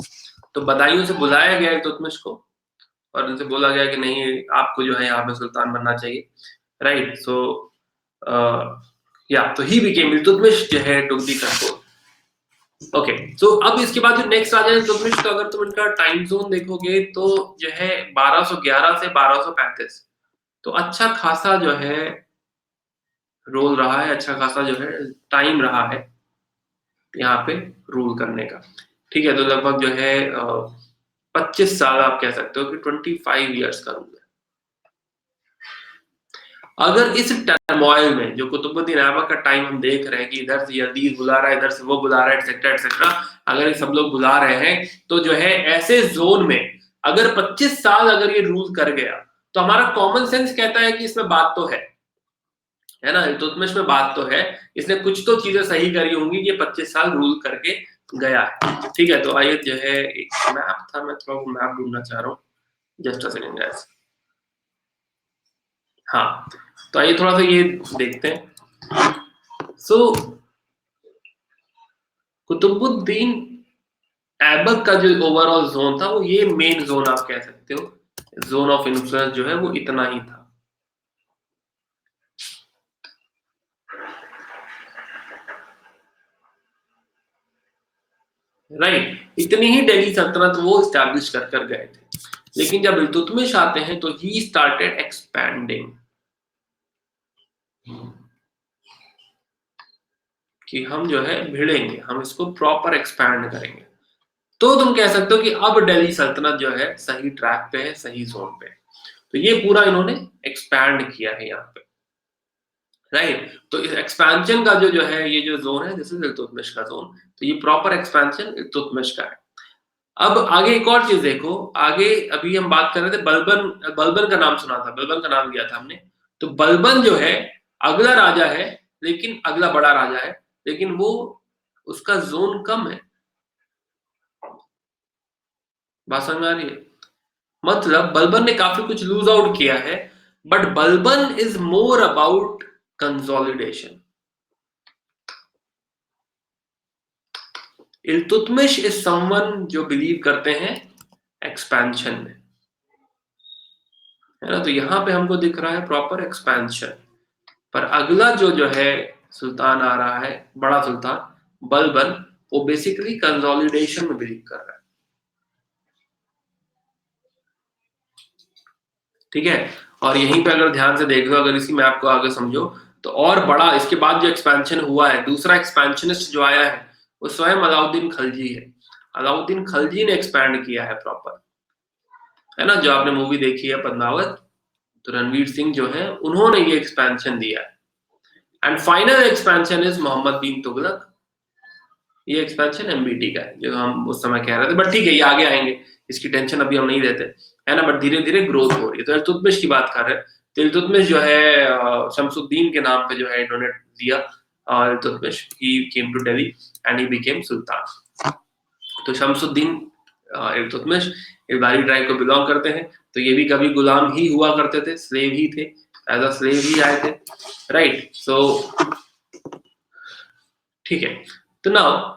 Speaker 1: तो बदायूं से बुलाया गया इल्तुतमिश को, और उनसे बोला गया कि नहीं, आपको जो है यहाँ पे सुल्तान बनना चाहिए, राइट। सो या तो ही बिकेम इल्तुतमिश, जो है टुक दी कंट्रोल। ओके, सो अब इसके बाद जो नेक्स्ट राजा है इल्तुतमिश, तो अगर तुम इनका टाइम जोन देखोगे तो जो है 1211 से 1235, तो अच्छा खासा जो है रोल रहा है, अच्छा खासा जो है टाइम रहा है यहाँ पे रूल करने का। ठीक है, तो लगभग जो है 25 साल आप कह सकते हो कि 25 इयर्स का रूल है। अगर इस टर्मोइल में जो कुतुबुद्दीन ऐबक का टाइम हम देख रहे हैं कि इधर से यजीद बुला रहा है, इधर से वो बुला रहा है, एक्सेट्रा एक्सेट्रा, अगर ये सब लोग बुला रहे हैं, तो जो है ऐसे जोन में अगर 25 साल अगर ये रूल कर गया, तो हमारा कॉमन सेंस कहता है कि इसमें बात तो है ना, इल्तुतमिश में बात तो है, इसने कुछ तो चीजें सही करी होंगी, ये 25 साल रूल करके गया है। ठीक है, तो आइए जो है एक मैप था, मैं थोड़ा मैप ढूंढना चाह रहा हूँ, जस्ट अ सेकंड गाइस। हाँ, तो आइए थोड़ा सा ये देखते हैं। सो कुतुबुद्दीन ऐबक का जो ओवरऑल जोन था, वो ये मेन जोन आप कह सकते हो, जोन ऑफ इन्फ्लुएंस जो है वो इतना ही था, राइट। इतनी ही दिल्ली सल्तनत वो स्टैब्लिश कर गए थे, लेकिन जब इल्तुतमिश आते हैं तो ही स्टार्टेड एक्सपैंडिंग, कि हम जो है भिड़ेंगे, हम इसको प्रॉपर एक्सपैंड करेंगे। तो तुम कह सकते हो कि अब दिल्ली सल्तनत जो है सही ट्रैक पे है, सही जोन पे है। तो ये पूरा इन्होंने एक्सपैंड किया है यहाँ पे, राइट। तो इस एक्सपेंशन का जो है ये जो जोन है, दिस इज इल्तुतमिश का जोन, तो ये प्रॉपर एक्सपेंशन इल्तुतमिश का है। अब आगे एक और चीज देखो, आगे अभी हम बात कर रहे थे बलबन, बलबन का नाम सुना था, बलबन का नाम लिया था हमने, तो बलबन जो है अगला राजा है, लेकिन अगला बड़ा राजा है, लेकिन वो उसका जोन कम है। बात समझ में आ रही है? मतलब बलबन ने काफी कुछ लूज आउट किया है, but Balban is more about consolidation. Iltutmish is someone जो बिलीव करते हैं एक्सपेंशन में, है ना। तो यहां पे हमको दिख रहा है प्रॉपर एक्सपेंशन, पर अगला जो है सुल्तान आ रहा है, बड़ा सुल्तान बलबन, वो बेसिकली कंसोलिडेशन में बिलीव कर रहा है। ठीक है, और यहीं पे अगर ध्यान से देख लो, अगर इसी मैप को आगे समझो, तो और बड़ा इसके बाद जो एक्सपेंशन हुआ है, दूसरा एक्सपेंशनिस्ट जो आया है, वो स्वयं अलाउद्दीन खलजी है। अलाउद्दीन खलजी ने एक्सपैंड किया है प्रॉपर, है ना। जो आपने मूवी देखी है पद्मावत, तो रणवीर सिंह जो है उन्होंने ये एक्सपेंशन दिया है। And final expansion is Mohammad bin Tughlaq. ये एक्सपेंशन एमबीटी का है, जो हम उस समय कह रहे थे, बट ठीक है ये आगे आएंगे, इसकी टेंशन अभी हम नहीं लेते, है ना। बट धीरे धीरे ग्रोथ हो रही है। तो इल्तुतमिश की बात कर रहे हैं, तो इल्तुतमिश जो है शमसुद्दीन के नाम पे जो है इन्होंने दिया, Iltutmish he came to Delhi and he became sultan. तो शमसुद्दीन इल्तुतमिश इबारी ट्राइब को बिलोंग करते हैं, तो ये भी कभी गुलाम ही हुआ करते थे, स्लेव ही थे, एज अ स्लेव ही आए थे, राइट। सो ठीक है, तो now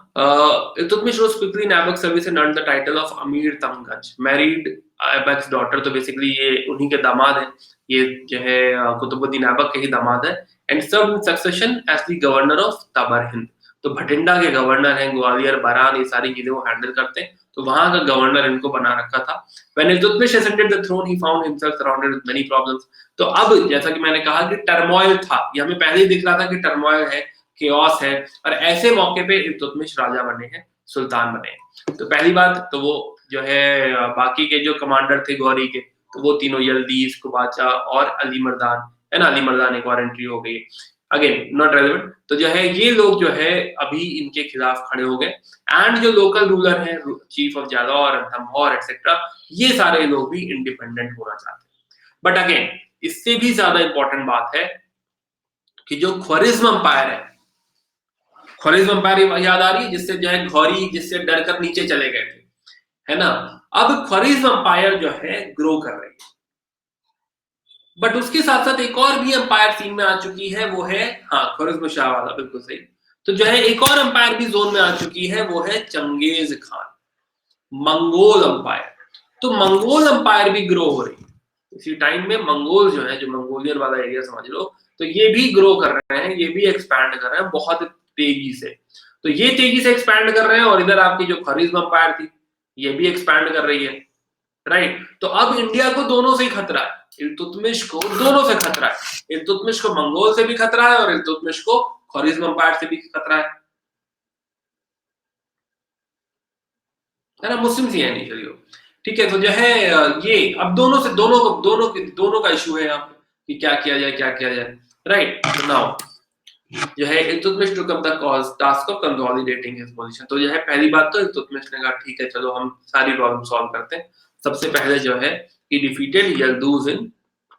Speaker 1: Iltutmish rose quickly in Aibak's service and earned the title of Amir Tamgaj, married Aibak's daughter, तो बेसिकली ये उन्हीं के दामाद हैं, ये जो है कुतुबुद्दीन ऐबक के ही दामाद है, and served in succession as the governor of Tabar Hind। तो भटिंडा के गवर्नर हैं, ग्वालियर, बरान, ये सारी चीजें वो हैंडल करते हैं, तो वहां का गवर्नर इनको बना रखा था। When Iltutmish ascended the throne, he found himself surrounded with many problems. तो अब जैसा कि मैंने कहा कि टर्मोइल था, ये हमें पहले ही दिख रहा था कि टर्मोइल है, केओस है, और ऐसे मौके पे इल्तुतमिश राजा बने हैं, सुल्तान बने हैं। तो पहली बात तो वो जो है बाकी के जो कमांडर थे गौरी के, तो वो तीनों यल्दीज, कुबाचा और अली मर्दान, है ना, अली मर्दान एक और एंट्री हो गई, अगेन नॉट रेलेवेंट। तो जो है ये लोग जो है अभी इनके खिलाफ खड़े हो गए, एंड जो लोकल रूलर हैं, chief of Jalore, Ranthambore etcetera, ये सारे लोग भी इंडिपेंडेंट होना चाहते हैं। बट अगेन इससे भी ज्यादा इंपॉर्टेंट बात है कि जो ख्वारिज्म अंपायर है, ख्वारिज्म अंपायर याद आ रही है, जिससे जो है घौरी जिससे डरकर नीचे चले गए थे, है ना, अब ख्वारिज्म अंपायर जो है ग्रो कर रही है। बट उसके साथ साथ एक और भी अंपायर सीन में आ चुकी है, वो है, हाँ, ख्वारिज्म शाह वाला, बिल्कुल सही। तो जो है एक और अंपायर भी जोन में आ चुकी है, वो है चंगेज खान, मंगोल अंपायर। तो मंगोल अंपायर भी ग्रो हो रही है इसी टाइम में। मंगोल जो है, जो मंगोलियन वाला एरिया समझ लो, तो ये भी ग्रो कर रहे हैं, ये भी एक्सपैंड कर रहे हैं बहुत तेजी से। तो ये तेजी से एक्सपैंड कर रहे हैं, और इधर आपकी जो ख्वारिज्म अंपायर थी, ये भी एक्सपैंड कर रही है, राइट। तो अब इंडिया को दोनों से ही खतरा है, इल्तुतमिश को दोनों से खतरा है। इल्तुतमिश को मंगोल से भी खतरा है, और इल्तुतमिश को ख्वारिज्म अंपायर से भी खतरा है ना, मुस्लिम ही है नहीं, चलिए ठीक है। तो जो है ये अब दोनों का इशू है यहाँ पे कि क्या किया जाए, क्या किया जाए, राइट। तो नाउ जो है Iltutmish took up the task of consolidating his position. तो जो है पहली बात तो इल्तुतमिश ने कहा ठीक है, चलो हम सारी प्रॉब्लम सॉल्व करते हैं। सबसे पहले जो है ही डिफीटेड यल्दूज इन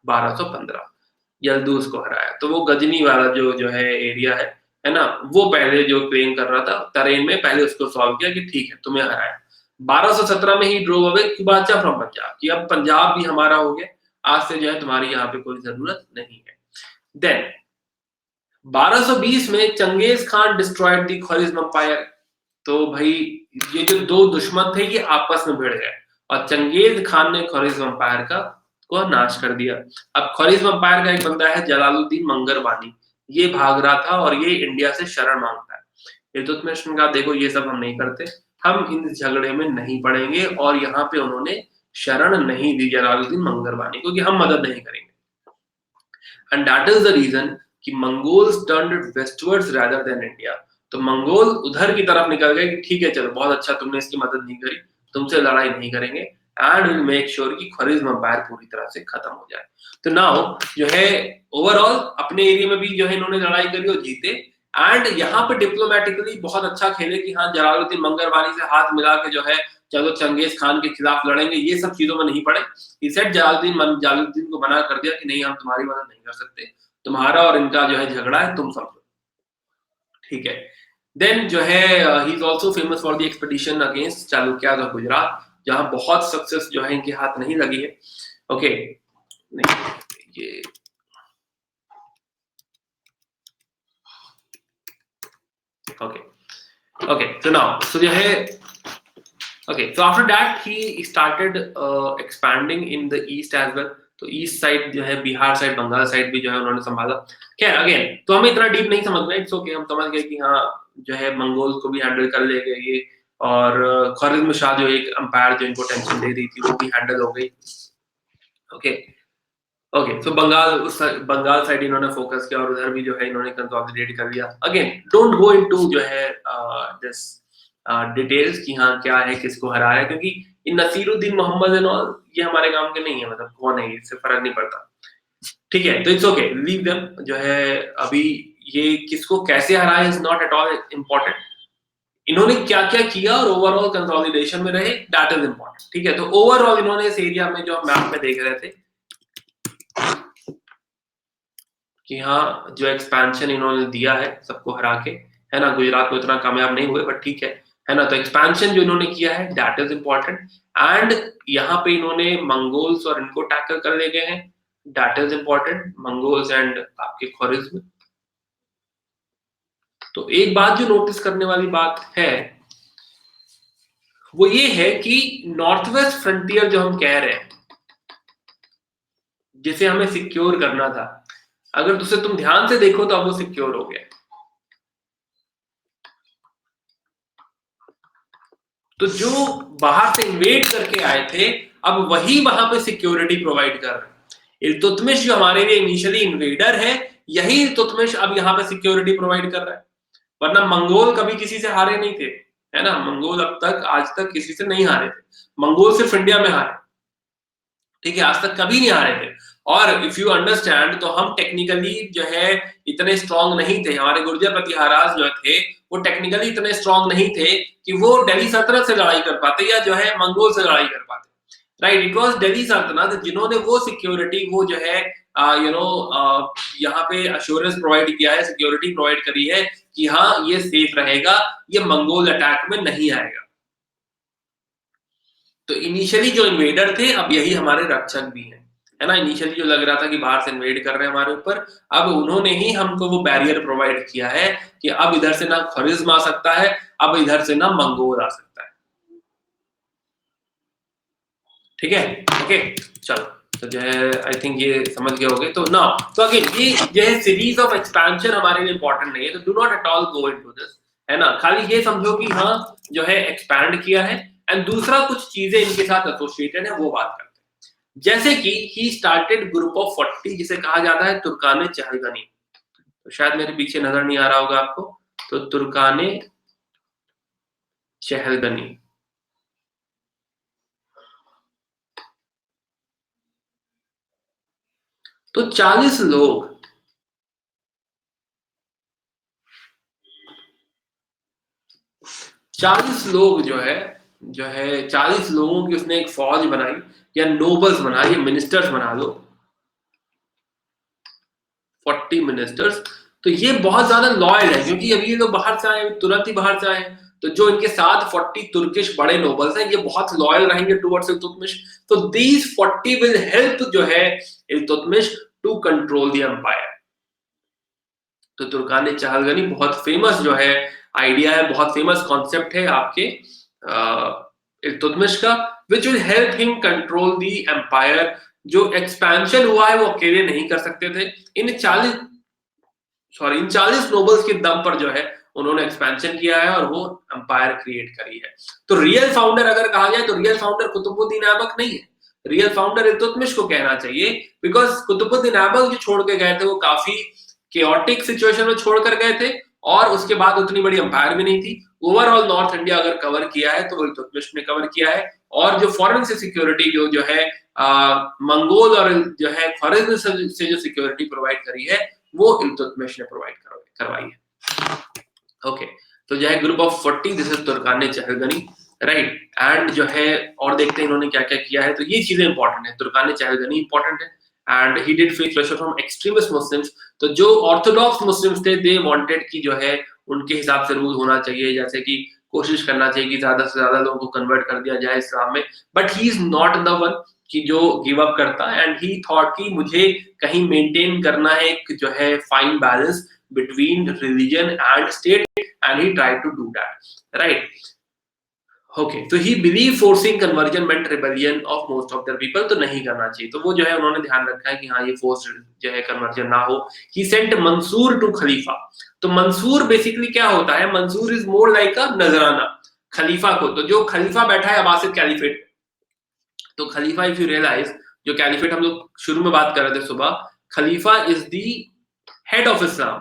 Speaker 1: 1215, यल्दूज को हराया। तो वो गजनी वाला जो है एरिया है ना, वो पहले जो क्लेम कर रहा था तरेन में, पहले उसको सॉल्व किया कि ठीक है तुम्हें हराया। 1217 में he drove away Qabacha from Punjab, कि अब पंजाब भी हमारा हो गया, आज से जो है तुम्हारी यहाँ पे कोई जरूरत नहीं है। देन 1220 में Genghis Khan destroyed the Khwarazm empire. तो भाई ये जो दो दुश्मन थे, ये आपस में भिड़ गए, और चंगेज खान ने ख्वारिज्म एम्पायर का को नाश कर दिया। अब ख्वारिज्म एम्पायर का एक बंदा है जलालुद्दीन मंगरबानी, ये भाग रहा था और ये इंडिया से शरण मांगता है। इल्तुतमिश ने कहा देखो ये सब हम नहीं करते, हम इन झगड़े में नहीं पड़ेंगे, और यहाँ पे उन्होंने शरण नहीं दी जलालुद्दीन मंगरबानी को कि हम मदद नहीं करेंगे। And that is the reason कि Mongols turned westwards rather than India. तो मंगोल उधर की तरफ निकल गए कि ठीक है चलो बहुत अच्छा, तुमने इसकी मदद नहीं करी, तुमसे लड़ाई नहीं करेंगे, एंड विल मेक श्योर कि ख्वारिज्म एम्पायर पूरी तरह से खत्म हो जाए। तो नाउ जो है ओवरऑल अपने एरिया में भी जो है इन्होंने लड़ाई करी और जीते, एंड यहाँ पे डिप्लोमेटिकली बहुत अच्छा खेले कि हाँ जलालुद्दीन मंगरबानी से हाथ मिला के जो है चलो चंगेज खान के खिलाफ लड़ेंगे, ये सब चीजों में नहीं पड़े। जलालुद्दीन को मना कर दिया कि नहीं, हम तुम्हारी मदद नहीं कर सकते, तुम्हारा और इनका जो है झगड़ा है, तुम समझो, ठीक है। देन जो है he is also famous for the expedition against Chalukyas of Gujarat, जहां बहुत सक्सेस जो है इनके हाथ नहीं लगी है। ओके नहीं ये ओके so now so जो है okay so after that he started expanding in the east as well। तो ईस्ट साइड जो है बिहार साइड, बंगाल साइड भी जो है उन्होंने संभाला। खैर अगेन तो हमें इतना डीप नहीं समझना, इट्स ओके, हम समझ गए कि हाँ जो है मंगोल को भी हैंडल कर ले गए ये, और ख्वारिज्म शाह जो एक अंपायर जो इनको टेंशन दे रही थी वो भी हैंडल हो गई। Okay okay so Bengal side इन्होंने फोकस किया, और उधर भी जो है इन्होंने कंसोलिडेट कर लिया। अगेन डोंट गो इनटू जो है दिस डिटेल्स कि हाँ क्या है, किसको हराया, क्योंकि इन नसीरुद्दीन मोहम्मद एंड ऑल ये हमारे काम के नहीं है, मतलब कौन है इससे फर्क नहीं पड़ता, ठीक है। तो इट्स ओके लीव देम। जो है अभी ये किसको कैसे हराया is not at all important, इन्होंने क्या क्या किया और ओवरऑल कंसोलिडेशन में रहे, दैट इज इम्पोर्टेंट, ठीक है। तो ओवरऑल इन्होंने इस एरिया में जो मैप में देख रहे थे कि हाँ जो एक्सपेंशन इन्होंने दिया है सबको हरा के, है ना, गुजरात में उतना कामयाब नहीं हुए बट ठीक है ना। तो एक्सपेंशन जो इन्होंने किया है दैट इज इम्पोर्टेंट, एंड यहाँ पे इन्होंने मंगोल्स और इनको टैकल कर ले गए हैं, that is important, Mongols and आपके ख्वारिज्म। तो एक बात जो नोटिस करने वाली बात है वो ये है कि नॉर्थ वेस्ट फ्रंटियर जो हम कह रहे हैं जिसे हमें सिक्योर करना था, अगर तुम ध्यान से देखो तो अब वो सिक्योर हो गया, तो जो बाहर से इन्वेड करके आए थे अब वही वहां पे सिक्योरिटी प्रोवाइड कर रहे हैं। इल्तुतमिश जो हमारे लिए इनिशियली इन्वेडर है, यही इल्तुतमिश अब यहाँ पे सिक्योरिटी प्रोवाइड कर रहा है। वरना मंगोल कभी किसी से हारे नहीं थे, है ना। मंगोल अब तक आज तक किसी से नहीं हारे थे, मंगोल सिर्फ इंडिया में हारे, ठीक है, आज तक कभी नहीं हारे थे। और इफ यू अंडरस्टैंड तो हम टेक्निकली जो है इतने स्ट्रांग नहीं थे, हमारे गुर्जर प्रतिहाराज जो थे वो टेक्निकली इतने स्ट्रांग नहीं थे कि वो दिल्ली सल्तनत से लड़ाई कर पाते या जो है मंगोल से लड़ाई कर पाते, राइट। इट वाज दिल्ली सल्तनत जिन्होंने वो सिक्योरिटी, वो जो है यहाँ पे अश्योरेंस प्रोवाइड किया है, सिक्योरिटी प्रोवाइड करी है कि हाँ ये सेफ रहेगा, ये मंगोल अटैक में नहीं आएगा। तो इनिशियली जो इन्वेडर थे अब यही हमारे रक्षक भी हैं, है ना। इनिशियली जो लग रहा था कि बाहर से इन्वेड कर रहे हैं हमारे ऊपर, अब उन्होंने ही हमको वो बैरियर प्रोवाइड किया है कि अब इधर से ना ख्वारिज्म आ सकता है, अब इधर से ना मंगोल आ सकता है, ठीक है। ओके चलो, तो जो है आई थिंक ये समझ गए होगे। तो ना तो अगेन ये जो है सीरीज ऑफ एक्सपेंशन हमारे लिए इंपॉर्टेंट नहीं है, तो do not at all go into this, है ना। खाली ये समझो कि हाँ जो है एक्सपैंड किया है, एंड दूसरा कुछ चीजें इनके साथ एसोसिएटेड है वो बात करते हैं। जैसे कि ही स्टार्टेड ग्रुप ऑफ 40 जिसे कहा जाता है तुर्काने चहलगनी। तो शायद मेरे पीछे नजर नहीं आ रहा होगा आपको, तो तुर्काने चहलगनी। तो 40 लोग, 40 लोग जो है 40 लोगों की उसने एक फौज बनाई, या नोबल्स बनाए, या मिनिस्टर्स बना लो, 40 मिनिस्टर्स। तो ये बहुत ज्यादा लॉयल है क्योंकि अभी ये लोग बाहर से आए, तुरंत ही बाहर से आए। तो जो इनके साथ 40 तुर्किश बड़े नोबल्स हैं, ये बहुत लॉयल रहेंगे टुवर्ड्स इल्तुतमिश। तो दीज 40 विल हेल्प जो है Iltutmish to control the empire. तो तुर्कान चहलगनी बहुत फेमस जो है आइडिया है, बहुत फेमस कॉन्सेप्ट है आपके इल्तुतमिश का, which will help him control the empire. जो एक्सपेंशन हुआ है वो अकेले नहीं कर सकते थे, इन 40 नोबल्स के दम पर जो है उन्होंने एक्सपेंशन किया है और वो एम्पायर क्रिएट करी है। तो रियल फाउंडर अगर कहा जाए तो रियल फाउंडर कुतुबुद्दीन ऐबक नहीं है, रियल फाउंडर इल्तुतमिश को कहना चाहिए, बिकॉज कुतुबुद्दीन ऐबक जो छोड़ के गए थे वो काफी केओटिक सिचुएशन में छोड़कर गए थे, और उसके बाद उतनी बड़ी एम्पायर भी नहीं थी। ओवरऑल नॉर्थ इंडिया अगर कवर किया है तो वो इल्तुतमिश ने कवर किया है, और जो फॉरेन से सिक्योरिटी जो है मंगोल और जो है ख्वारिज्म से जो सिक्योरिटी प्रोवाइड करी है वो इल्तुतमिश ने प्रोवाइड करवाई है। ओके, तो जो है group of 40, this is Turkan Chahalgani, right. And जो है और देखते हैं इन्होंने क्या क्या किया है। तो ये चीजें इंपॉर्टेंट है, तुर्कान चहलगनी इंपॉर्टेंट है, and he did face pressure from extremist Muslims. तो जो ऑर्थोडॉक्स मुस्लिम्स थे दे वांटेड कि जो है उनके हिसाब से रूल होना चाहिए, जैसे कि कोशिश करना चाहिए कि ज्यादा से ज्यादा लोगों को कन्वर्ट कर दिया जाए इस्लाम में, but he is not the one कि जो गिव अप करता, एंड ही थॉट कि मुझे कहीं मेंटेन करना है एक जो है fine balance between religion and state, and he tried to do that, right? Okay, तो he believe forcing conversion meant rebellion of most of their people, तो नहीं करना चाहिए। तो वो जो है उन्होंने ध्यान रखा है कि हाँ ये फोर्स जो है कन्वर्जन ना हो। he sent Mansur to Khalifa. तो मंसूर बेसिकली क्या होता है, Mansur is more like a nazrana खलीफा को। तो जो खलीफा बैठा है अब्बासिद कैलिफेट, तो खलीफा इफ यू रियलाइज जो कैलिफेट हम लोग शुरू में बात कर रहे थे सुबह, खलीफा is the head of Islam.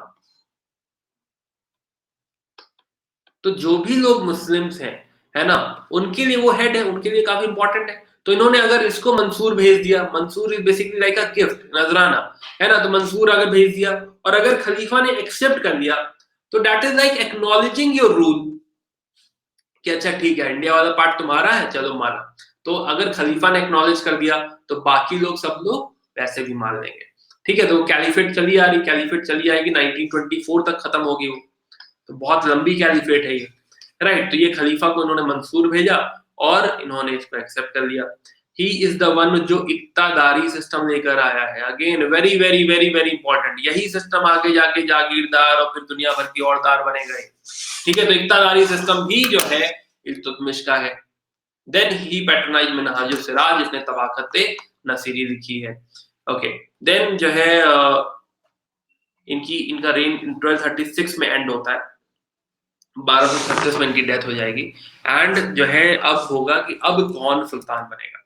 Speaker 1: तो जो भी लोग मुस्लिम्स हैं, है ना, उनके लिए वो हेड है, उनके लिए काफी इंपॉर्टेंट है। तो इन्होंने अगर इसको मंसूर भेज दिया, Mansur is basically like a gift, nazrana, है ना। तो मंसूर अगर भेज दिया और अगर खलीफा ने एक्सेप्ट कर लिया तो that is like acknowledging your rule कि अच्छा ठीक है इंडिया वाला पार्ट तुम्हारा है, चलो माना। तो अगर खलीफा ने एक्नॉलेज कर दिया तो बाकी लोग सब लोग वैसे भी मान लेंगे, ठीक है। तो कैलिफेट चली आ रही, कैलिफेट चली आएगी 1924 तक खत्म होगी वो, तो बहुत लंबी कैलिफेट है ये, राइट। तो ये खलीफा को इन्होंने मंसूर भेजा और इन्होंने इसको एक्सेप्ट कर लिया। ही इज द वन जो इक्तादारी सिस्टम लेकर आया है। Again very very very very important, यही सिस्टम आगे जाके जागीरदार और फिर दुनिया भर की और दार बनेगा, ठीक है। तो इक्तादारी सिस्टम भी जो है इल्तुतमिश का है। Then he patronize Minhajus Siraj, जिसने तबाकत नसीरी लिखी है। ओके, देन जो है इनका रेन 1236 में एंड होता है, 1236 में इनकी डेथ हो जाएगी। एंड जो है अब होगा कि अब कौन सुल्तान बनेगा,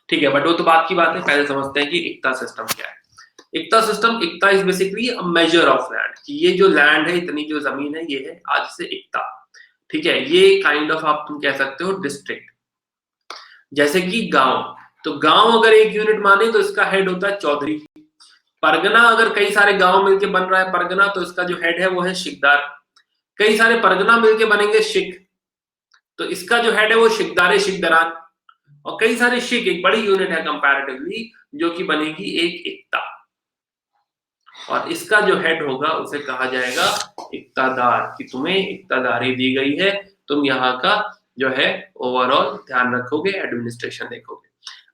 Speaker 1: ठीक है, बट वो तो बात की बात है। पहले समझते हैं कि इक्ता सिस्टम क्या है। Iqta system, iqta is basically a measure of land, कि ये जो लैंड है, इतनी जो जमीन है, ये है आज से इक्ता, ठीक है। ये काइंड ऑफ आप तुम कह सकते हो डिस्ट्रिक्ट, जैसे कि गांव। तो गांव अगर एक यूनिट माने तो इसका हेड होता है चौधरी। परगना, अगर कई सारे गांव मिलके बन रहा है परगना, तो इसका जो हेड है वो है शिकदार। कई सारे परगना मिलके बनेंगे शिक, तो इसका जो हेड है वो शिकदार शिकदरान। और कई सारे शिक, एक बड़ी यूनिट है कंपैरेटिवली, जो कि बनेगी एक इक्ता, और इसका जो हेड होगा उसे कहा जाएगा इक्तादार, कि तुम्हें इक्तादारी दी गई है, तुम यहाँ का जो है ओवरऑल ध्यान रखोगे, एडमिनिस्ट्रेशन देखोगे।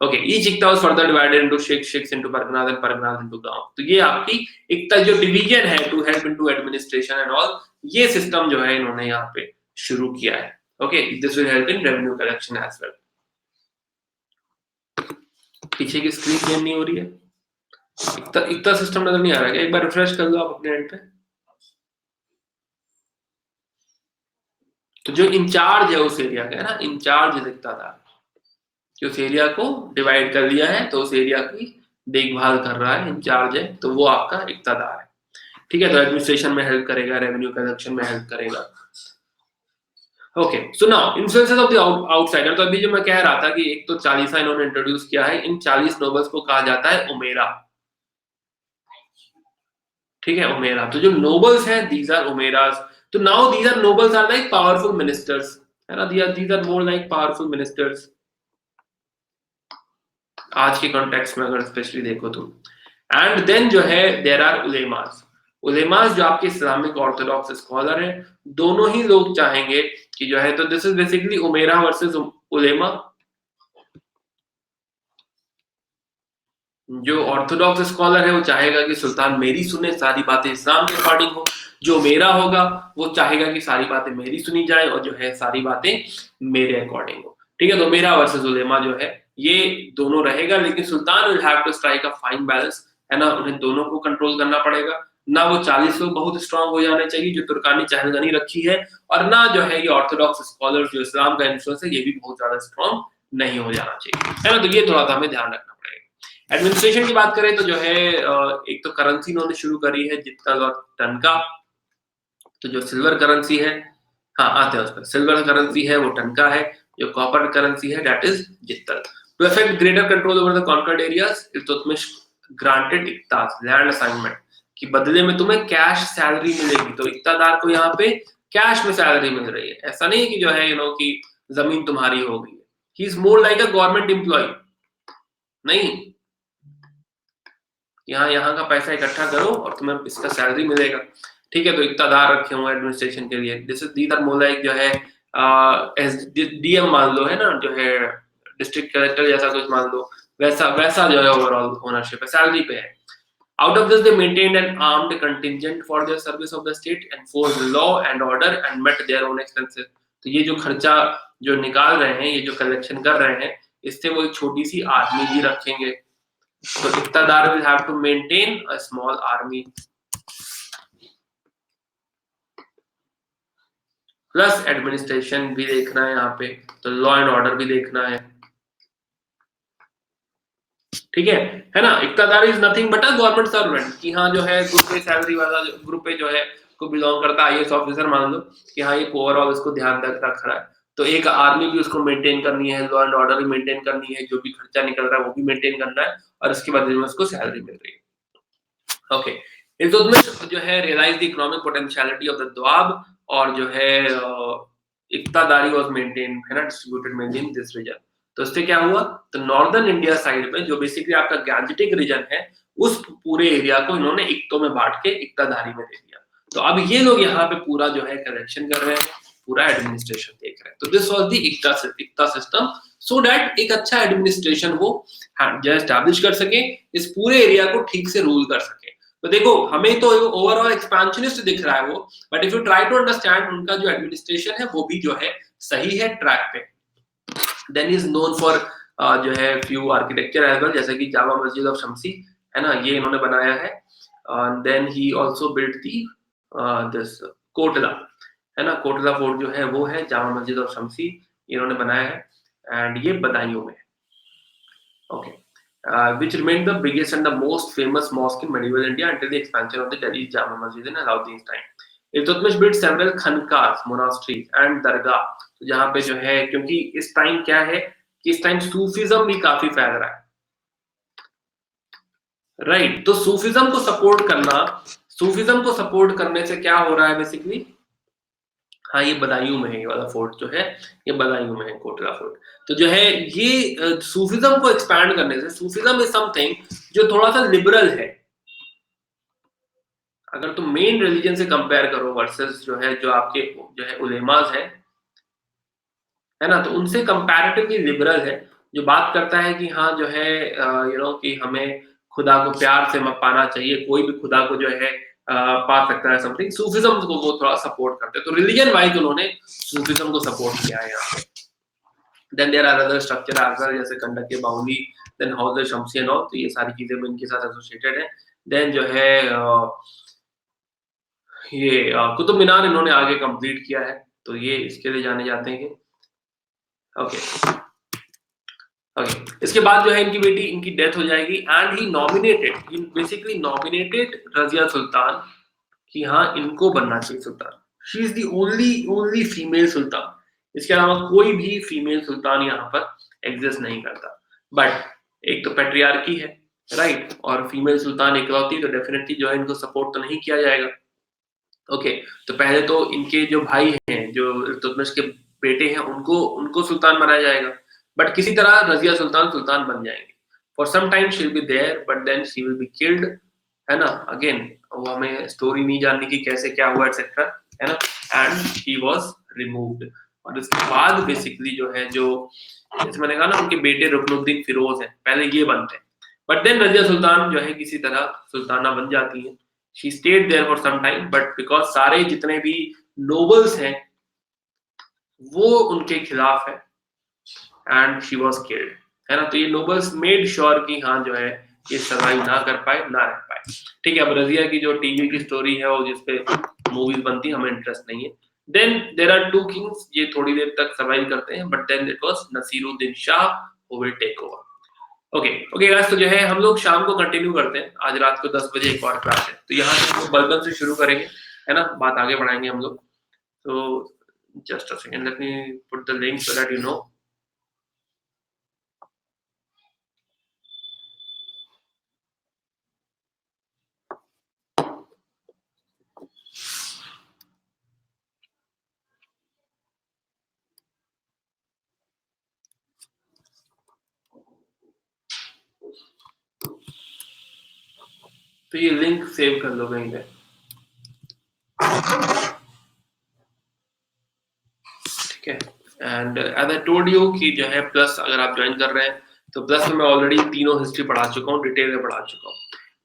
Speaker 1: Okay, each iqta was further divided into shiqs into parganas and parganas into गांव। तो ये आपकी इक्ता जो डिवीजन है to help into administration and all, ये सिस्टम जो है इन्होंने यहाँ पे शुरू किया है। Okay, this will help in revenue collection as well. पीछे की स्क्रीन क्लियर नहीं हो रही है, इतना सिस्टम नजर नहीं आ रहा है, एक बार रिफ्रेश कर लो आप अपने एंड पे। तो जो इंचार्ज है उस एरिया का है ना, इंचार्ज दिखता था कि उस एरिया को डिवाइड कर दिया है, तो उस एरिया की देखभाल कर रहा है, इंचार्ज है, तो वो आपका इक्तादार है, ठीक है। तो एडमिनिस्ट्रेशन में हेल्प करेगा, रेवेन्यू कलेक्शन में हेल्प करेगा। Okay, so now influences of the outsider. तो अभी जो मैं कह रहा था कि एक तो 40 इन्होंने इंट्रोड्यूस किया है, इन 40 नोबल्स को कहा जाता है उमेरा, ठीक है, उमेरा। तो जो नोबल्स हैं, दीज आर उमेरास। तो now these are nobles are like powerful ministers, है ना, these are more like powerful ministers आज के कॉन्टेक्स्ट में अगर स्पेशली देखो तो। एंड देन जो है देयर आर उलेमास। उलेमास जो आपके इस्लामिक ऑर्थोडॉक्स स्कॉलर हैं, दोनों ही लोग चाहेंगे कि जो है, तो this is basically umara versus ulema. जो ऑर्थोडॉक्स स्कॉलर है वो चाहेगा कि सुल्तान मेरी सुने, सारी बातें इस्लाम के अकॉर्डिंग हो। जो मेरा होगा वो चाहेगा कि सारी बातें मेरी सुनी जाए, और जो है सारी बातें मेरे अकॉर्डिंग हो, ठीक है। तो मेरा वर्सेस उलेमा जो है ये दोनों रहेगा, लेकिन sultan will have to strike a fine balance, है ना, उन्हें दोनों को कंट्रोल करना पड़ेगा। ना वो 40 लोग बहुत स्ट्रांग हो जाने चाहिए जो तुर्कानी चहलगनी रखी है, और ना जो है ये ऑर्थोडॉक्स स्कॉलर जो इस्लाम का इन्फ्लुएंस है ये भी बहुत ज्यादा स्ट्रांग नहीं हो जाना चाहिए, है ना। तो ये थोड़ा सा हमें ध्यान रखना पड़ेगा। एडमिनिस्ट्रेशन की बात करें तो जो है एक तो करेंसी इन्होंने शुरू करी है जित्तल और टनका। तो जो सिल्वर करेंसी है, हाँ आते हैं उस पर, सिल्वर करेंसी है वो टनका है, जो कॉपर करेंसी है that is jittal. To effect greater control over the conquered areas, Iltutmish granted iqtas land assignment, कि बदले में तुम्हें कैश सैलरी मिलेगी। तो इक्तादार को यहाँ पे कैश में सैलरी मिल रही है, ऐसा नहीं है कि जो है कि जमीन तुम्हारी हो गई है। He is more like a government employ, नहीं, यहाँ का पैसा इकट्ठा करो और तुम्हें इसका सैलरी मिलेगा, ठीक है। तो इक्तादार रखे हुए एडमिनिस्ट्रेशन के लिए, this is these more like जो है एस डीएम मान लो, है ना, जो है डिस्ट्रिक्ट कलेक्टर जैसा कुछ मान लो, वैसा वैसा जो है ओवरऑल ओनरशिप है, सैलरी पे है। Out of this, they maintained an armed contingent for their service of the state, enforced law and order, and met their own expenses. तो ये जो खर्चा जो निकाल रहे हैं, ये जो कलेक्शन कर रहे हैं, इससे वो एक छोटी सी आर्मी भी रखेंगे। तो इक्तादार will have to maintain a small army. Plus administration भी देखना है यहाँ पे, तो लॉ एंड ऑर्डर भी देखना है, ठीक है ना। Iqtadar is nothing but a government servant, कि हाँ जो है ग्रुप पे सैलरी वाला ग्रुप पे जो है को बिलोंग करता है, आईएएस ऑफिसर मान लो कि हाँ ये ओवरऑल इसको ध्यान रख रहा है, तो एक आर्मी भी उसको मेंटेन करनी है, लॉ एंड ऑर्डर भी मेंटेन करनी है, जो भी खर्चा निकल रहा है वो भी मेंटेन करना है, और इसके बदले में उसको सैलरी मिल रही है। ओके, इल्तुतमिश जो है realize the economic potentiality of the Doab, और जो है इक्तादारी वाज मेंटेन, है ना, distributed mainly in this region. तो इससे क्या हुआ, तो नॉर्दर्न इंडिया साइड में जो बेसिकली आपका गैंजेटिक रीजन है, उस पूरे एरिया को इन्होंने इक्तों में बांट के इक्तादारी में दे दिया। तो अब ये लोग यहाँ पे पूरा जो है कलेक्शन कर रहे हैं, पूरा एडमिनिस्ट्रेशन देख रहे हैं। तो this was the iqta system, so that एक अच्छा एडमिनिस्ट्रेशन वो जो एस्टैब्लिश कर सके, इस पूरे एरिया को ठीक से रूल कर सके। तो देखो हमें तो ओवरऑल एक्सपेंशनिस्ट दिख रहा है वो, but if you try to understand उनका जो एडमिनिस्ट्रेशन है वो भी जो है सही है, ट्रैक पे। देन इज नोन फॉर जो है फ्यू आर्किटेक्चर एज वेल, जैसे कि जामा मस्जिद ऑफ शमसी, है ना, ये इन्होंने बनाया है। Then he also built the this Kotla, है ना। कोटला फोर्ट जो है वो है जामा मस्जिद और शमसी, इन्होंने बनाया है, एंड ये बदायूं में। Okay, which remained the biggest and the most famous mosque in medieval India until the expansion of the Delhi Jama Masjid in Alauddin's time. Iltutmish built several khanqahs, monasteries and dargah, तो जहाँ पे जो है, क्योंकि इस time क्या है कि इस टाइम सूफिज्म भी काफी फैल रहा है, राइट। तो सूफिज्म को सपोर्ट करना, सूफिज्म को सपोर्ट करने से क्या हो रहा है बेसिकली, हाँ ये बदायूं में है, ये वाला फोर्ट जो है ये बदायूं में है, कोटला फोर्ट। तो जो है ये सूफिज्म को एक्सपैंड करने से, सूफिज्म इज समथिंग जो थोड़ा सा लिबरल है, अगर तुम मेन रिलीजन से कंपेयर करो वर्सेस जो है जो आपके जो है उलेमास है ना, तो उनसे कंपैरेटिवली लिबरल है, जो बात करता है कि हाँ जो है यू नो कि हमें खुदा को प्यार से पाना चाहिए, कोई भी खुदा को जो है पा सकता है समथिंग। सूफिज्म को वो थोड़ा सपोर्ट करते हैं, तो रिलीजन वाइज उन्होंने सूफिज्म को सपोर्ट किया है यहाँ पे। Then there are other structure as well, जैसे कंडक के Baoli, then Hauz Shamsi and all, तो ये सारी चीजें भी इनके साथ एसोसिएटेड है। देन जो है ये कुतुब मीनार इन्होंने आगे कंप्लीट किया है, तो ये इसके लिए जाने जाते हैं। ओके ओके, इसके बाद जो है इनकी बेटी, इनकी डेथ हो जाएगी, and he nominated, he basically nominated Razia Sultan कि हाँ इनको बनना चाहिए sultan. She is the only female sultan, इसके अलावा कोई भी फीमेल सुल्तान यहाँ पर एग्जिस्ट नहीं करता। बट एक तो पैट्रियार्की है, राइट, और फीमेल सुल्तान इकलौती, तो डेफिनेटली जो है इनको सपोर्ट तो नहीं किया जाएगा। ओके, तो पहले तो इनके जो भाई हैं, जो इल्तुतमिश के बेटे हैं, उनको उनको सुल्तान बनाया जाएगा, बट किसी तरह रजिया सुल्तान सुल्तान बन जाएंगे। For some time she will be there, but then she will be killed, है ना। अगेन वो हमें स्टोरी नहीं जानने की कैसे क्या हुआ एक्सेट्रा, है ना, एंड ही वाज रिमूव्ड। और इसके बाद बेसिकली जो है, जो जैसे मैंने कहा ना, उनके बेटे रुकनुद्दीन फिरोज हैं, पहले ये बनते हैं, बट देन रजिया सुल्तान जो है किसी तरह सुल्ताना बन जाती है। She stayed there for some time, but because सारे जितने भी नोबल्स हैं वो उनके खिलाफ है, एंड शी वॉज killed, है ना। तो ये नोबल्स मेड श्योर कि हाँ जो है ये सर्वाइव ना कर पाए, ना रह पाए। ठीक है, अब रजिया की जो टीवी की स्टोरी है और जिसपे मूवीज बनती है, हमें इंटरेस्ट नहीं है। Then there are two kings, ये थोड़ी देर तक सर्वाइव करते हैं, but then it was Nasiruddin Shah who will take over. Okay okay guys, तो जो है हम लोग शाम को कंटिन्यू करते हैं, आज रात को 10 बजे एक और क्लास है, तो यहाँ से हम लोग बलबन से शुरू करेंगे, है ना, बात आगे बढ़ाएंगे हम लोग। तो just a second, let me put the link so that you know. तो ये लिंक सेव कर लो कहीं पे, ठीक है। And as I told you कि जो है प्लस अगर आप ज्वाइन कर रहे हैं, तो प्लस में मैं ऑलरेडी तीनों हिस्ट्री पढ़ा चुका हूँ, डिटेल में पढ़ा चुका हूँ,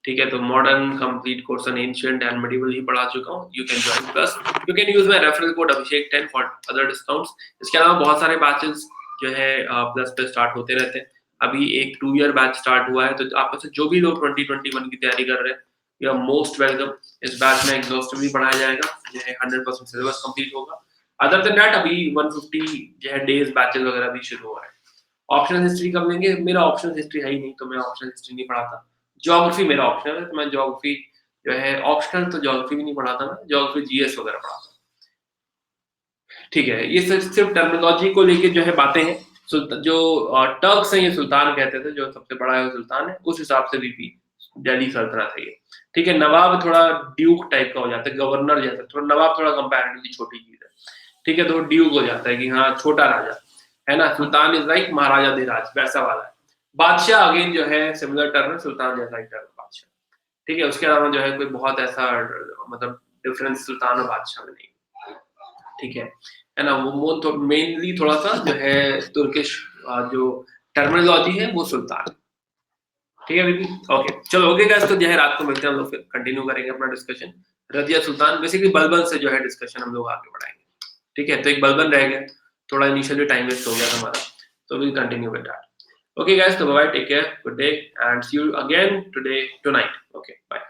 Speaker 1: ठीक है। तो modern complete course on ancient and medieval ही पढ़ा चुका हूँ। You can join Plus, you can use my referral code Abhishek 10 for other discounts. इसके अलावा बहुत सारे बैचेस जो है प्लस पे स्टार्ट होते रहते हैं। अभी एक 2 ईयर बैच स्टार्ट हुआ है, तो आप में से जो भी लोग 2021 की तैयारी कर रहे हैं, यू आर मोस्ट वेलकम। इस बैच में एग्जॉस्टिवली पढ़ाया जाएगा, जो है 100% सिलेबस कंप्लीट होगा। अदर देन दैट अभी 150 जो है डेज बैचेस वगैरह भी शुरू हो रहे हैं। ऑप्शनल हिस्ट्री कब लेंगे? मेरा ऑप्शनल हिस्ट्री है ही नहीं, तो मैं ऑप्शनल हिस्ट्री नहीं पढ़ाता। ज्योग्राफी मेरा ऑप्शनल है, तो मैं ज्योग्राफी जो है ऑप्शनल, तो ज्योग्राफी भी नहीं पढ़ाता मैं, ज्योग्राफी जीएस वगैरह पढ़ाता। ठीक है, ये सिर्फ टर्मिनोलॉजी को लेके जो है बातें हैं। जो टर्क्स हैं ये सुल्तान कहते थे, जो सबसे बड़ा है सुल्तान है, उस हिसाब से भी दिल्ली सल्तनत है ये। ठीक है, नवाब थोड़ा ड्यूक टाइप का हो जाता है, गवर्नर जैसा, थोड़ा नवाब थोड़ा कंपैरेटिवली छोटी चीज है, ठीक है। तो ड्यूक हो जाता है कि हाँ छोटा राजा, है ना। सुल्तान इज लाइक महाराजा धीराज, वैसा वाला है। बादशाह अगेन जो है सिमिलर टर्म है, सुल्तान जैसा ही टर्म बादशाह, ठीक है। उसके अलावा जो है कोई बहुत ऐसा मतलब डिफरेंस सुल्तान और बादशाह में नहीं, ठीक है ना। वो तो मेनली थोड़ा सा जो है तुर्किश जो टर्मिनोलॉजी है वो सुल्तान, ठीक है बेबी। ओके चलो, ओके गाइस, तो जो है रात को मिलते हैं हम लोग, फिर कंटिन्यू करेंगे अपना डिस्कशन रजिया सुल्तान, बेसिकली बलबन से जो है डिस्कशन हम लोग आगे बढ़ाएंगे, ठीक है। तो एक बलबन रह गया, थोड़ा इनिशियली टाइम वेस्ट हो गया था हमारा, तो will continue with that. Okay guys, तो bye, take care, good day, and see you again today tonight. Okay bye.